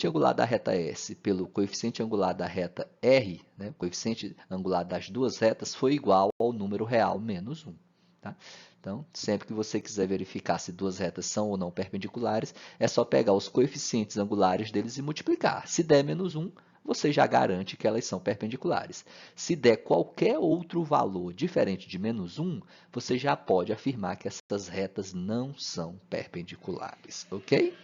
angular da reta S pelo coeficiente angular da reta R, né, o coeficiente angular das duas retas, for igual ao número real menos 1. Tá? Então, sempre que você quiser verificar se duas retas são ou não perpendiculares, é só pegar os coeficientes angulares deles e multiplicar. Se der menos 1, você já garante que elas são perpendiculares. Se der qualquer outro valor diferente de menos 1, você já pode afirmar que essas retas não são perpendiculares, ok?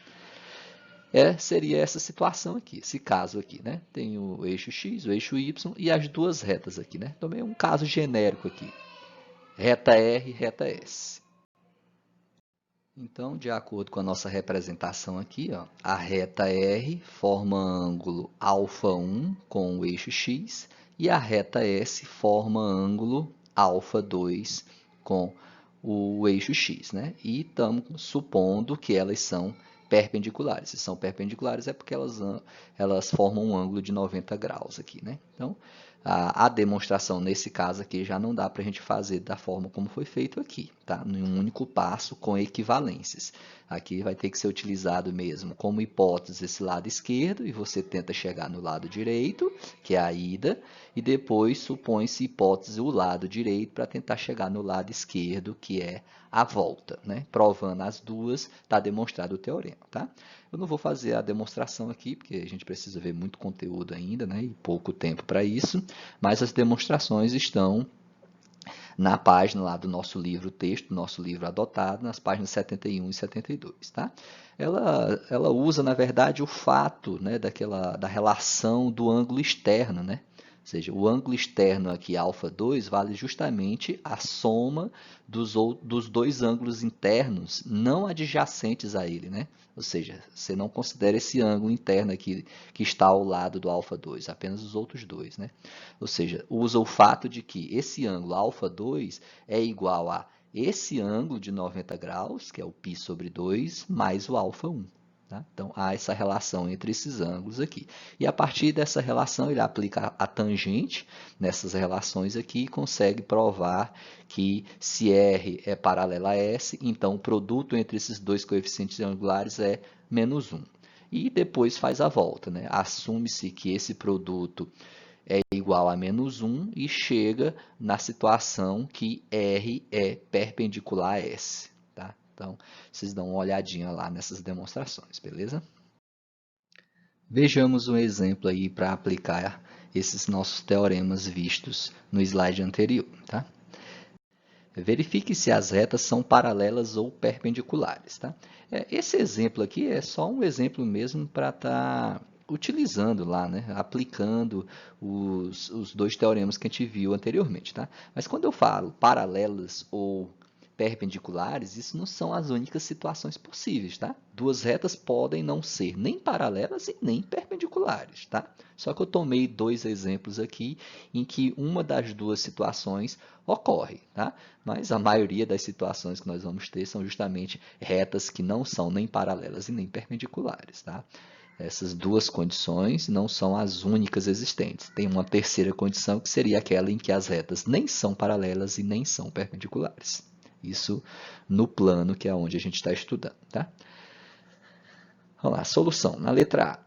Seria essa situação aqui, esse caso aqui, né? Tem o eixo X, o eixo Y e as duas retas aqui, né? Também um caso genérico aqui. Reta R, reta S. Então, de acordo com a nossa representação aqui, ó, a reta R forma ângulo α1 com o eixo X e a reta S forma ângulo α2 com o eixo x, né? E estamos supondo que elas são perpendiculares. Se são perpendiculares é porque elas formam um ângulo de 90 graus aqui, né? Então, a demonstração nesse caso aqui já não dá para a gente fazer da forma como foi feito aqui, tá? Em um único passo com equivalências. Aqui vai ter que ser utilizado mesmo como hipótese esse lado esquerdo e você tenta chegar no lado direito, que é a ida, e depois supõe-se hipótese o lado direito para tentar chegar no lado esquerdo, que é a volta, né? Provando as duas, está demonstrado o teorema, tá? Eu não vou fazer a demonstração aqui, porque a gente precisa ver muito conteúdo ainda, né? E pouco tempo para isso, mas as demonstrações estão na página lá do nosso livro texto, do nosso livro adotado, nas páginas 71 e 72, tá? Ela usa, na verdade, o fato, né, da relação do ângulo externo, né? Ou seja, o ângulo externo aqui, α2, vale justamente a soma dos dois ângulos internos não adjacentes a ele, né? Ou seja, você não considera esse ângulo interno aqui que está ao lado do α2, apenas os outros dois, né? Ou seja, usa o fato de que esse ângulo α2 é igual a esse ângulo de 90 graus, que é o π sobre 2, mais o α1. Tá? Então, há essa relação entre esses ângulos aqui. E a partir dessa relação, ele aplica a tangente nessas relações aqui e consegue provar que se R é paralelo a S, então o produto entre esses dois coeficientes angulares é menos 1. E depois faz a volta, né? Assume-se que esse produto é igual a menos 1 e chega na situação que R é perpendicular a S. Tá? Então, vocês dão uma olhadinha lá nessas demonstrações, beleza? Vejamos um exemplo aí para aplicar esses nossos teoremas vistos no slide anterior. Tá? Verifique se as retas são paralelas ou perpendiculares. Tá? Esse exemplo aqui é só um exemplo mesmo para estar utilizando lá, né? Aplicando os dois teoremas que a gente viu anteriormente. Tá? Mas quando eu falo paralelas ou perpendiculares, isso não são as únicas situações possíveis, tá? Duas retas podem não ser nem paralelas e nem perpendiculares, tá? Só que eu tomei dois exemplos aqui em que uma das duas situações ocorre, tá? Mas a maioria das situações que nós vamos ter são justamente retas que não são nem paralelas e nem perpendiculares, tá? Essas duas condições não são as únicas existentes. Tem uma terceira condição que seria aquela em que as retas nem são paralelas e nem são perpendiculares. Isso no plano que é onde a gente está estudando, tá? Vamos lá, solução. Na letra A,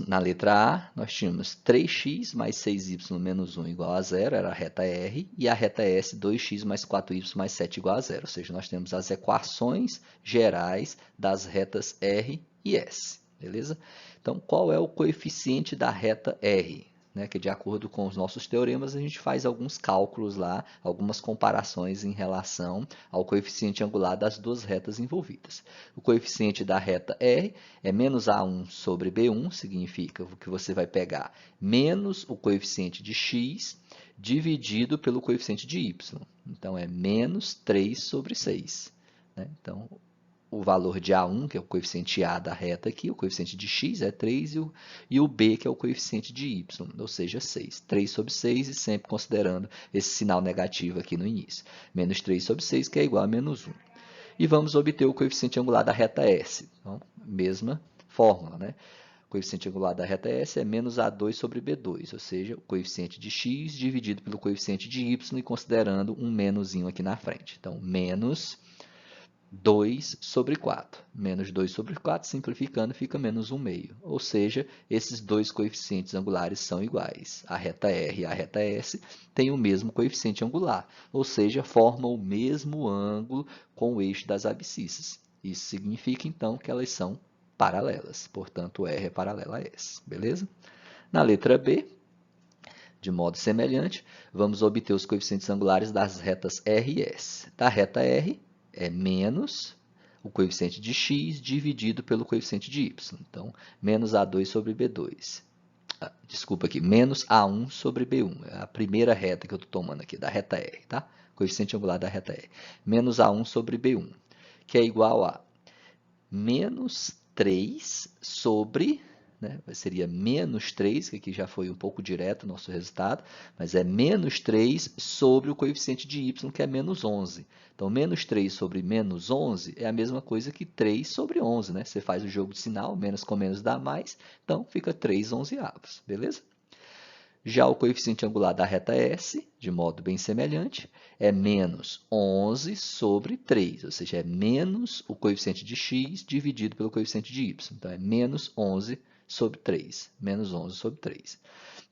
na letra A, nós tínhamos 3x mais 6y menos 1 igual a 0, era a reta R, e a reta S, 2x mais 4y mais 7 igual a 0. Ou seja, nós temos as equações gerais das retas R e S, beleza? Então, qual é o coeficiente da reta R? Né, que de acordo com os nossos teoremas, a gente faz alguns cálculos lá, algumas comparações em relação ao coeficiente angular das duas retas envolvidas. O coeficiente da reta R é menos A1 sobre B1, significa que você vai pegar menos o coeficiente de x dividido pelo coeficiente de y. Então, é menos 3 sobre 6. Né? Então, o valor de A1, que é o coeficiente A da reta aqui, o coeficiente de x é 3 e o B, que é o coeficiente de y, ou seja, 6. 3 sobre 6 e sempre considerando esse sinal negativo aqui no início. Menos 3 sobre 6, que é igual a menos 1. E vamos obter o coeficiente angular da reta S. Então, mesma fórmula, né? O coeficiente angular da reta S é menos A2 sobre B2, ou seja, o coeficiente de x dividido pelo coeficiente de y e considerando um menusinho aqui na frente. Então, menos 2 sobre 4. Menos 2 sobre 4, simplificando, fica menos 1 meio. Ou seja, esses dois coeficientes angulares são iguais. A reta R e a reta S têm o mesmo coeficiente angular, ou seja, formam o mesmo ângulo com o eixo das abscissas. Isso significa, então, que elas são paralelas. Portanto, R é paralela a S. Beleza? Na letra B, de modo semelhante, vamos obter os coeficientes angulares das retas R e S. Da reta R, é menos o coeficiente de x dividido pelo coeficiente de y. Então, menos A2 sobre B2. Desculpa aqui, menos A1 sobre B1. É a primeira reta que eu estou tomando aqui, da reta R, tá? Coeficiente angular da reta R. Menos A1 sobre B1, que é igual a menos 3 sobre né? Seria menos 3, que aqui já foi um pouco direto o nosso resultado, mas é menos 3 sobre o coeficiente de y, que é menos 11. Então, menos 3 sobre menos 11 é a mesma coisa que 3 sobre 11, né? Você faz o jogo de sinal, menos com menos dá mais, então fica 3 onzeavos, beleza? Já o coeficiente angular da reta S, de modo bem semelhante, é menos 11 sobre 3, ou seja, é menos o coeficiente de x dividido pelo coeficiente de y. Então, é menos 11 sobre 3, menos 11 sobre 3.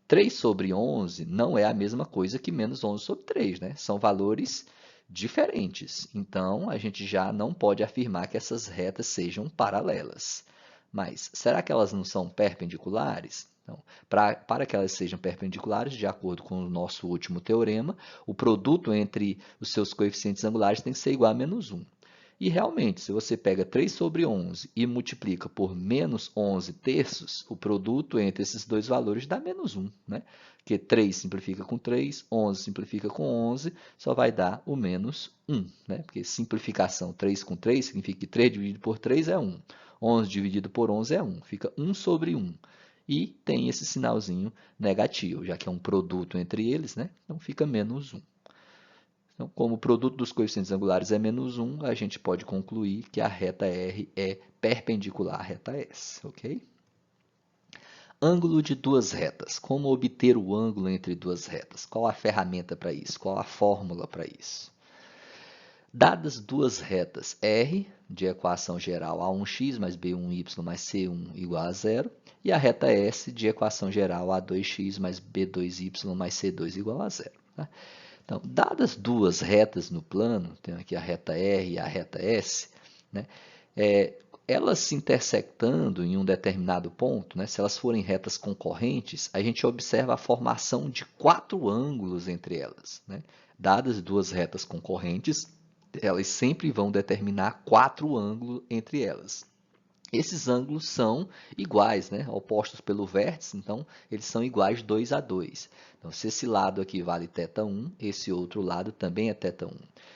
3 sobre 11 não é a mesma coisa que menos 11 sobre 3, né? São valores diferentes. Então, a gente já não pode afirmar que essas retas sejam paralelas. Mas, será que elas não são perpendiculares? Então, para que elas sejam perpendiculares, de acordo com o nosso último teorema, o produto entre os seus coeficientes angulares tem que ser igual a menos 1. E realmente, se você pega 3 sobre 11 e multiplica por menos 11 terços, o produto entre esses dois valores dá menos 1, né? Porque 3 simplifica com 3, 11 simplifica com 11, só vai dar o menos 1, né? Porque simplificação 3 com 3 significa que 3 dividido por 3 é 1. 11 dividido por 11 é 1, fica 1 sobre 1. E tem esse sinalzinho negativo, já que é um produto entre eles, né? Então fica menos 1. Então, como o produto dos coeficientes angulares é menos 1, a gente pode concluir que a reta R é perpendicular à reta S, ok? Ângulo de duas retas. Como obter o ângulo entre duas retas? Qual a ferramenta para isso? Qual a fórmula para isso? Dadas duas retas R, de equação geral A1x mais B1y mais C1 igual a 0, e a reta S, de equação geral A2x mais B2y mais C2 igual a 0. Tá? Então, dadas duas retas no plano, tem aqui a reta R e a reta S, né, elas se intersectando em um determinado ponto, né, se elas forem retas concorrentes, a gente observa a formação de 4 ângulos entre elas. Né? Dadas duas retas concorrentes, elas sempre vão determinar 4 ângulos entre elas. Esses ângulos são iguais, né? Opostos pelo vértice, então eles são iguais 2 a 2. Então, se esse lado aqui vale θ1, esse outro lado também é θ1.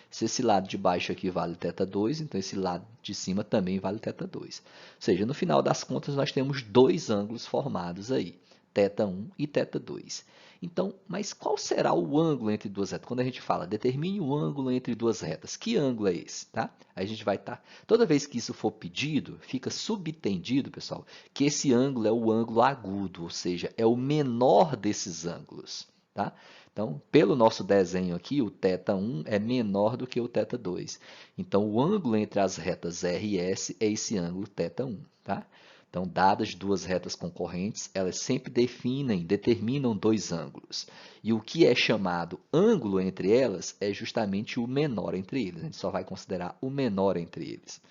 Se esse lado de baixo aqui vale θ2, então esse lado de cima também vale θ2. Ou seja, no final das contas, nós temos dois ângulos formados aí, θ1 e θ2. Então, mas qual será o ângulo entre duas retas? Quando a gente fala, determine o ângulo entre duas retas, que ângulo é esse? Tá? A gente vai estar, toda vez que isso for pedido, fica subentendido, pessoal, que esse ângulo é o ângulo agudo, ou seja, é o menor desses ângulos. Tá? Então, pelo nosso desenho aqui, o θ1 é menor do que o θ2. Então, o ângulo entre as retas R e S é esse ângulo θ1. Tá? Então, dadas duas retas concorrentes, elas sempre determinam dois ângulos. E o que é chamado ângulo entre elas é justamente o menor entre eles. A gente só vai considerar o menor entre eles.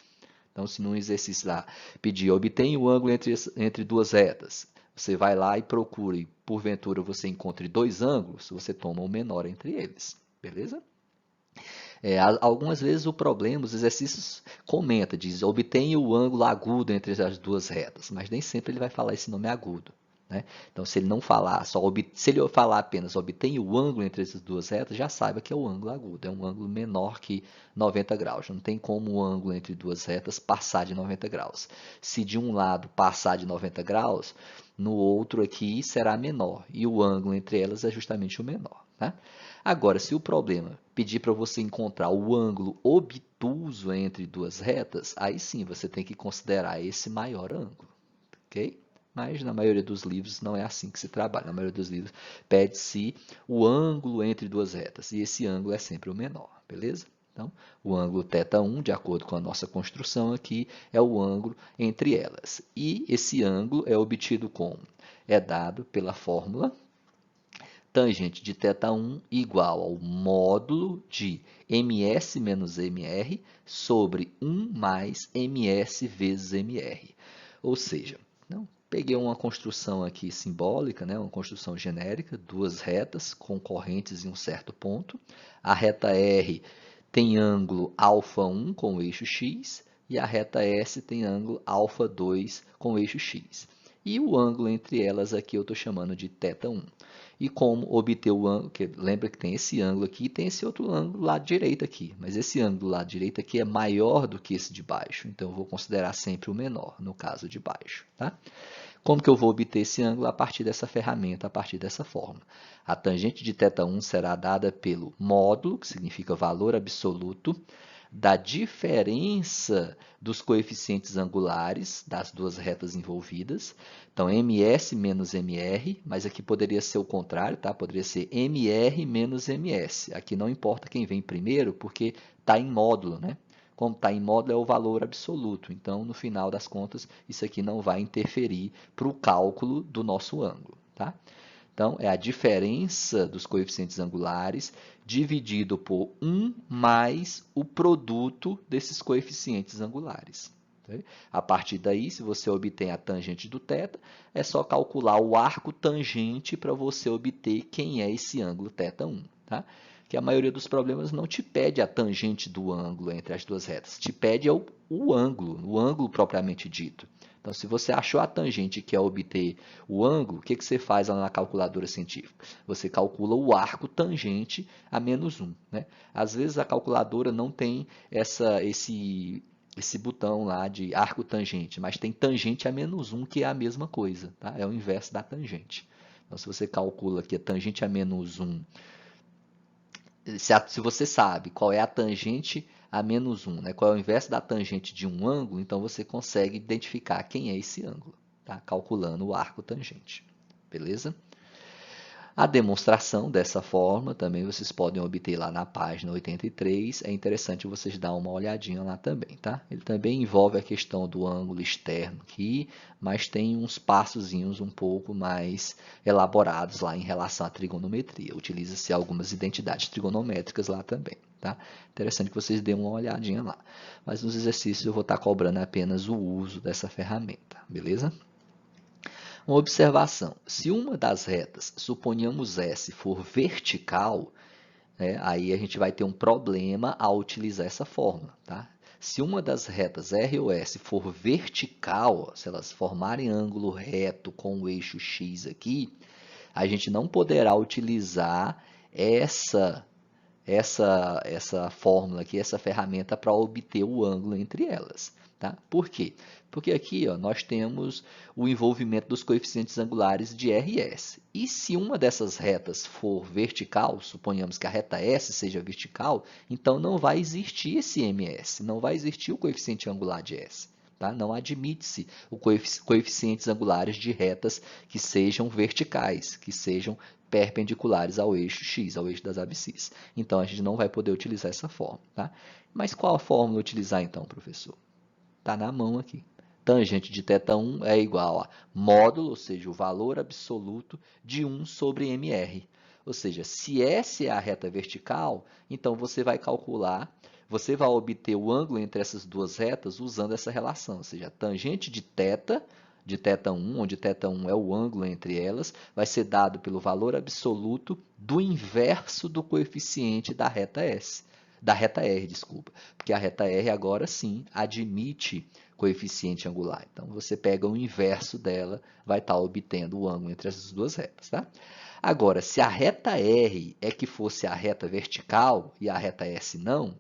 Então, se num exercício lá pedir, obtenha o ângulo entre duas retas, você vai lá e procura, e porventura você encontre dois ângulos, você toma o menor entre eles. Beleza? Algumas vezes o problema, os exercícios comenta, diz, obtenha o ângulo agudo entre as duas retas, mas nem sempre ele vai falar esse nome agudo. Né? Então, se ele não falar, se ele falar apenas obtenha o ângulo entre essas duas retas, já saiba que é o ângulo agudo, é um ângulo menor que 90 graus. Não tem como o ângulo entre duas retas passar de 90 graus. Se de um lado passar de 90 graus, no outro aqui será menor, e o ângulo entre elas é justamente o menor. Tá? Agora, se o problema pedir para você encontrar o ângulo obtuso entre duas retas, aí sim você tem que considerar esse maior ângulo, ok? Mas na maioria dos livros não é assim que se trabalha. Na maioria dos livros pede-se o ângulo entre duas retas, e esse ângulo é sempre o menor, beleza? Então, o ângulo θ1, de acordo com a nossa construção aqui, é o ângulo entre elas. E esse ângulo é obtido como? É dado pela fórmula tangente de θ1 igual ao módulo de ms menos mr sobre 1 mais ms vezes mr. Ou seja, peguei uma construção aqui simbólica, né, uma construção genérica, duas retas concorrentes em um certo ponto. A reta R tem ângulo α1 com o eixo x e a reta S tem ângulo α2 com o eixo x. E o ângulo entre elas aqui eu estou chamando de θ1. E como obter o ângulo, lembra que tem esse ângulo aqui e tem esse outro ângulo do lado direito aqui. Mas esse ângulo do lado direito aqui é maior do que esse de baixo. Então, eu vou considerar sempre o menor, no caso de baixo. Tá? Como que eu vou obter esse ângulo? A partir dessa ferramenta, a partir dessa fórmula. A tangente de θ1 será dada pelo módulo, que significa valor absoluto, da diferença dos coeficientes angulares das duas retas envolvidas. Então, ms menos mr, mas aqui poderia ser o contrário, tá? Poderia ser mr menos ms. Aqui não importa quem vem primeiro, porque está em módulo, né? Como está em módulo, é o valor absoluto. Então, no final das contas, isso aqui não vai interferir para o cálculo do nosso ângulo, tá? Então, é a diferença dos coeficientes angulares dividido por 1 mais o produto desses coeficientes angulares. A partir daí, se você obtém a tangente do θ, é só calcular o arco tangente para você obter quem é esse ângulo θ1. Tá? Que a maioria dos problemas não te pede a tangente do ângulo entre as duas retas, te pede o ângulo propriamente dito. Então, se você achou a tangente e quer obter o ângulo, o que você faz lá na calculadora científica? Você calcula o arco tangente a menos 1. Né? Às vezes a calculadora não tem esse botão lá de arco tangente, mas tem tangente a menos 1, que é a mesma coisa. Tá? É o inverso da tangente. Então, se você calcula aqui a tangente a menos 1, se você sabe qual é a tangente a menos 1, né? Qual é o inverso da tangente de um ângulo, então você consegue identificar quem é esse ângulo, tá? Calculando o arco tangente, beleza? A demonstração dessa forma também vocês podem obter lá na página 83, é interessante vocês dar uma olhadinha lá também, tá? Ele também envolve a questão do ângulo externo aqui, mas tem uns passozinhos um pouco mais elaborados lá em relação à trigonometria. Utiliza-se algumas identidades trigonométricas lá também, tá? Interessante que vocês dêem uma olhadinha lá. Mas nos exercícios eu vou estar cobrando apenas o uso dessa ferramenta, beleza? Uma observação, se uma das retas, suponhamos S, for vertical, né, aí a gente vai ter um problema ao utilizar essa fórmula. Tá? Se uma das retas R ou S for vertical, se elas formarem ângulo reto com o eixo X aqui, a gente não poderá utilizar essa fórmula aqui, essa ferramenta para obter o ângulo entre elas. Tá? Por quê? Porque aqui nós temos o envolvimento dos coeficientes angulares de R e S. E se uma dessas retas for vertical, suponhamos que a reta S seja vertical, então não vai existir esse MS, não vai existir o coeficiente angular de S. Tá? Não admite-se coeficientes angulares de retas que sejam verticais, que sejam perpendiculares ao eixo X, ao eixo das abscissas. Então, a gente não vai poder utilizar essa fórmula. Tá? Mas qual a fórmula utilizar então, professor? Está na mão aqui. Tangente de θ1 é igual a módulo, ou seja, o valor absoluto de 1 sobre mr. Ou seja, se S é a reta vertical, então você vai calcular, você vai obter o ângulo entre essas duas retas usando essa relação. Ou seja, a tangente de θ1, onde θ1 é o ângulo entre elas, vai ser dado pelo valor absoluto do inverso do coeficiente da reta S. Da reta R, desculpa, porque a reta R agora sim admite coeficiente angular. Então, você pega o inverso dela, vai estar obtendo o ângulo entre essas duas retas. Tá? Agora, se a reta R é que fosse a reta vertical e a reta S não,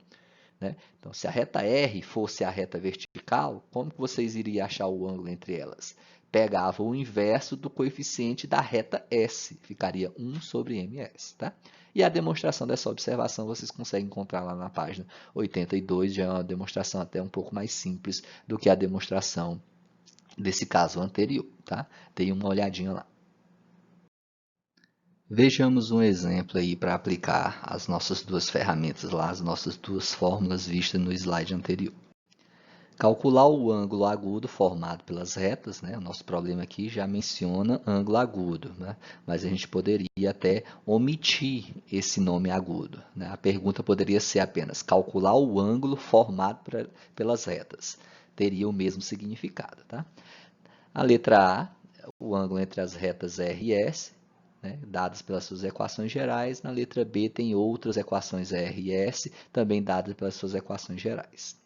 né? Então, se a reta R fosse a reta vertical, como que vocês iriam achar o ângulo entre elas? Pegava o inverso do coeficiente da reta S, ficaria 1 sobre ms. Tá? E a demonstração dessa observação vocês conseguem encontrar lá na página 82, já é uma demonstração até um pouco mais simples do que a demonstração desse caso anterior. Tá? Dê uma olhadinha lá. Vejamos um exemplo aí para aplicar as nossas duas ferramentas lá, as nossas duas fórmulas vistas no slide anterior. Calcular o ângulo agudo formado pelas retas, né? O nosso problema aqui já menciona ângulo agudo, né? Mas a gente poderia até omitir esse nome agudo, né? A pergunta poderia ser apenas calcular o ângulo formado pelas retas. Teria o mesmo significado. Tá? A letra A, o ângulo entre as retas R e S, né, dadas pelas suas equações gerais. Na letra B tem outras equações R e S, também dadas pelas suas equações gerais.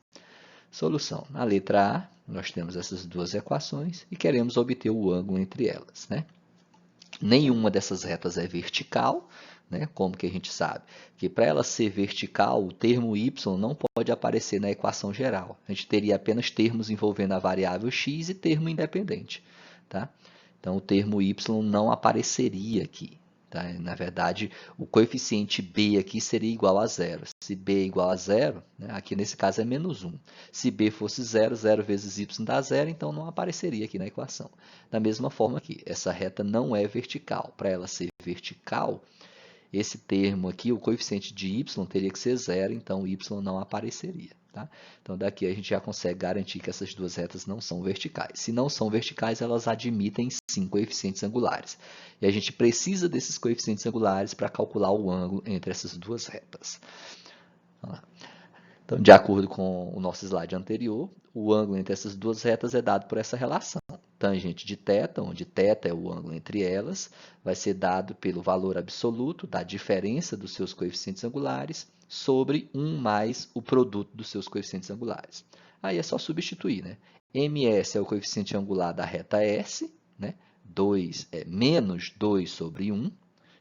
Solução. Na letra A, nós temos essas duas equações e queremos obter o ângulo entre elas. Né? Nenhuma dessas retas é vertical, né? Como que a gente sabe? Que para ela ser vertical, o termo y não pode aparecer na equação geral. A gente teria apenas termos envolvendo a variável x e termo independente. tá? Então, o termo y não apareceria aqui. Tá? Na verdade, o coeficiente b aqui seria igual a zero. Se b é igual a zero, né, aqui nesse caso é menos 1. Se b fosse zero, 0 vezes y dá zero, então não apareceria aqui na equação. Da mesma forma aqui, essa reta não é vertical. Para ela ser vertical, esse termo aqui, o coeficiente de y teria que ser zero, então y não apareceria. Tá? Então, daqui a gente já consegue garantir que essas duas retas não são verticais. Se não são verticais, elas admitem sim coeficientes angulares. E a gente precisa desses coeficientes angulares para calcular o ângulo entre essas duas retas. Então, de acordo com o nosso slide anterior, o ângulo entre essas duas retas é dado por essa relação. Tangente de θ, onde θ é o ângulo entre elas, vai ser dado pelo valor absoluto da diferença dos seus coeficientes angulares sobre 1 mais o produto dos seus coeficientes angulares. Aí é só substituir, né? ms é o coeficiente angular da reta S, né? 2 é menos 2 sobre 1,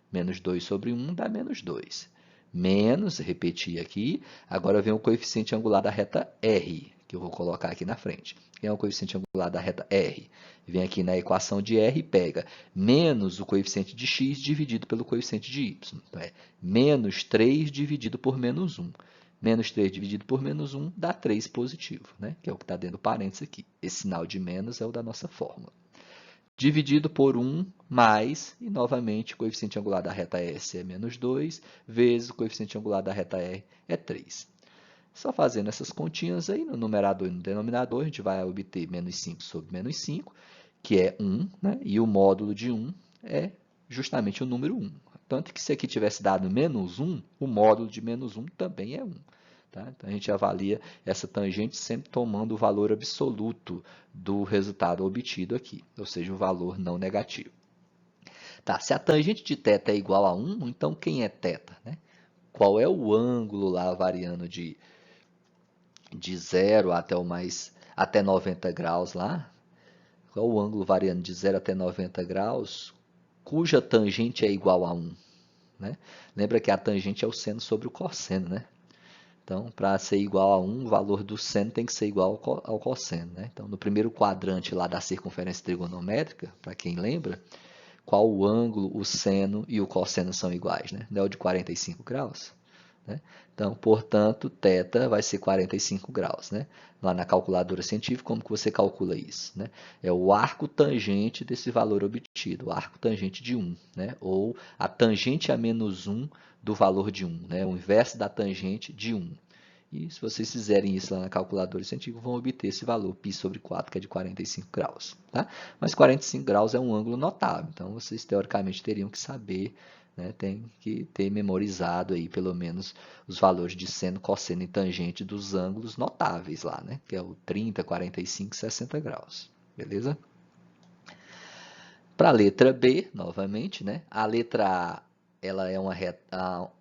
menos 2 sobre 1 dá menos 2. Menos, repetir aqui, agora vem o coeficiente angular da reta R, que eu vou colocar aqui na frente. Quem é o coeficiente angular da reta R? Vem aqui na equação de R e pega menos o coeficiente de x dividido pelo coeficiente de y. Então, é menos 3 dividido por menos 1. Menos 3 dividido por menos 1 dá 3 positivo, né? Que é o que está dentro do parênteses aqui. Esse sinal de menos é o da nossa fórmula. Dividido por 1 mais, e novamente o coeficiente angular da reta S é menos 2, vezes o coeficiente angular da reta R é 3. Só fazendo essas continhas aí, no numerador e no denominador, a gente vai obter menos 5 sobre menos 5, que é 1, né? E o módulo de 1 é justamente o número 1. Tanto que se aqui tivesse dado menos 1, o módulo de menos 1 também é 1. Tá? Então, a gente avalia essa tangente sempre tomando o valor absoluto do resultado obtido aqui, ou seja, o valor não negativo. Tá, se a tangente de θ é igual a 1, então quem é θ? Né? Qual é o ângulo lá variando de 0 até 90 graus lá? Qual é o ângulo variando de 0 até 90 graus cuja tangente é igual a 1? Né? Lembra que a tangente é o seno sobre o cosseno, né? Então, para ser igual a 1, o valor do seno tem que ser igual ao cosseno. Né? Então, no primeiro quadrante lá da circunferência trigonométrica, para quem lembra, qual o ângulo, o seno e o cosseno são iguais? Né? Não é o de 45 graus? Né? Então, portanto, θ vai ser 45 graus. Né? Lá na calculadora científica, como que você calcula isso? Né? É o arco tangente desse valor obtido, o arco tangente de 1, né? Ou a tangente a menos 1 do valor de 1, né? O inverso da tangente de 1. E se vocês fizerem isso lá na calculadora científica, vão obter esse valor, π sobre 4, que é de 45 graus. Tá? Mas 45 graus é um ângulo notável, então vocês teoricamente teriam que saber, né, tem que ter memorizado aí pelo menos os valores de seno, cosseno e tangente dos ângulos notáveis lá, né, que é o 30, 45 e 60 graus. Beleza? Para a letra B, novamente, né, a letra A ela é uma reta,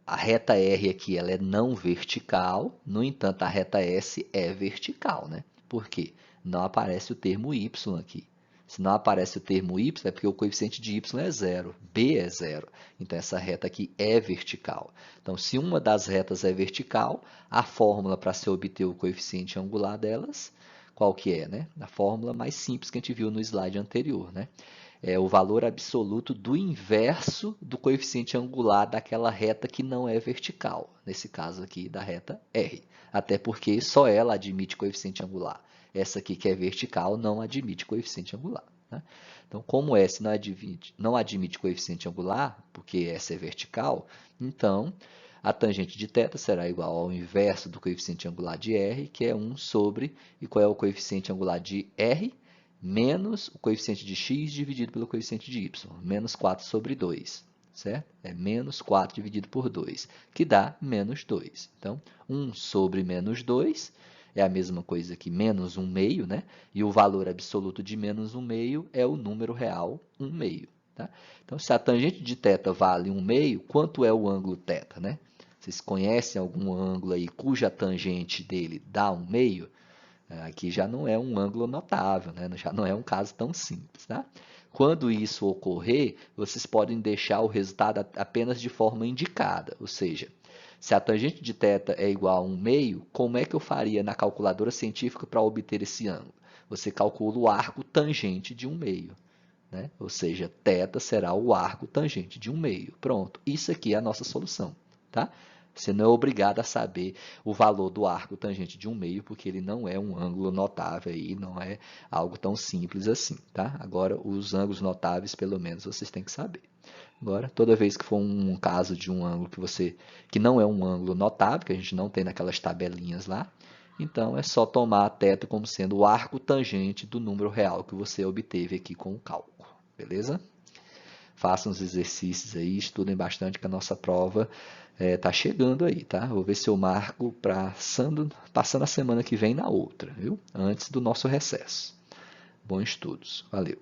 a reta R aqui ela é não vertical, no entanto, a reta S é vertical. Né? Por quê? Não aparece o termo y aqui. Se não aparece o termo y, é porque o coeficiente de y é zero, b é zero. Então, essa reta aqui é vertical. Então, se uma das retas é vertical, a fórmula para se obter o coeficiente angular delas, qual que é? Né? A fórmula mais simples que a gente viu no slide anterior. Né? É o valor absoluto do inverso do coeficiente angular daquela reta que não é vertical, nesse caso aqui da reta R. Até porque só ela admite coeficiente angular. Essa aqui que é vertical não admite coeficiente angular. Né? Então, como S não admite coeficiente angular, porque essa é vertical, então a tangente de θ será igual ao inverso do coeficiente angular de R, que é 1 sobre, e qual é o coeficiente angular de R? Menos o coeficiente de x dividido pelo coeficiente de y, menos 4 sobre 2, certo? É menos 4 dividido por 2, que dá menos 2. Então, 1 sobre menos 2 é a mesma coisa que menos 1 meio, né? E o valor absoluto de menos 1 meio é o número real 1 meio. Tá? Então, se a tangente de θ vale 1 meio, quanto é o ângulo θ? Né? Vocês conhecem algum ângulo aí cuja tangente dele dá 1 meio? Aqui já não é um ângulo notável, né? Já não é um caso tão simples. Tá? Quando isso ocorrer, vocês podem deixar o resultado apenas de forma indicada, ou seja, se a tangente de θ é igual a 1 meio, como é que eu faria na calculadora científica para obter esse ângulo? Você calcula o arco tangente de 1 meio. né? Ou seja, θ será o arco tangente de 1/2. Pronto, isso aqui é a nossa solução, tá? Você não é obrigado a saber o valor do arco tangente de 1/2, porque ele não é um ângulo notável e não é algo tão simples assim, tá? Agora, os ângulos notáveis, pelo menos, vocês têm que saber. Agora, toda vez que for um caso de um ângulo que não é um ângulo notável, que a gente não tem naquelas tabelinhas lá, então é só tomar θ como sendo o arco tangente do número real que você obteve aqui com o cálculo, beleza? Façam os exercícios aí, estudem bastante que a nossa prova tá chegando aí, tá? Vou ver se eu marco passando a semana que vem na outra, viu? Antes do nosso recesso. Bons estudos. Valeu!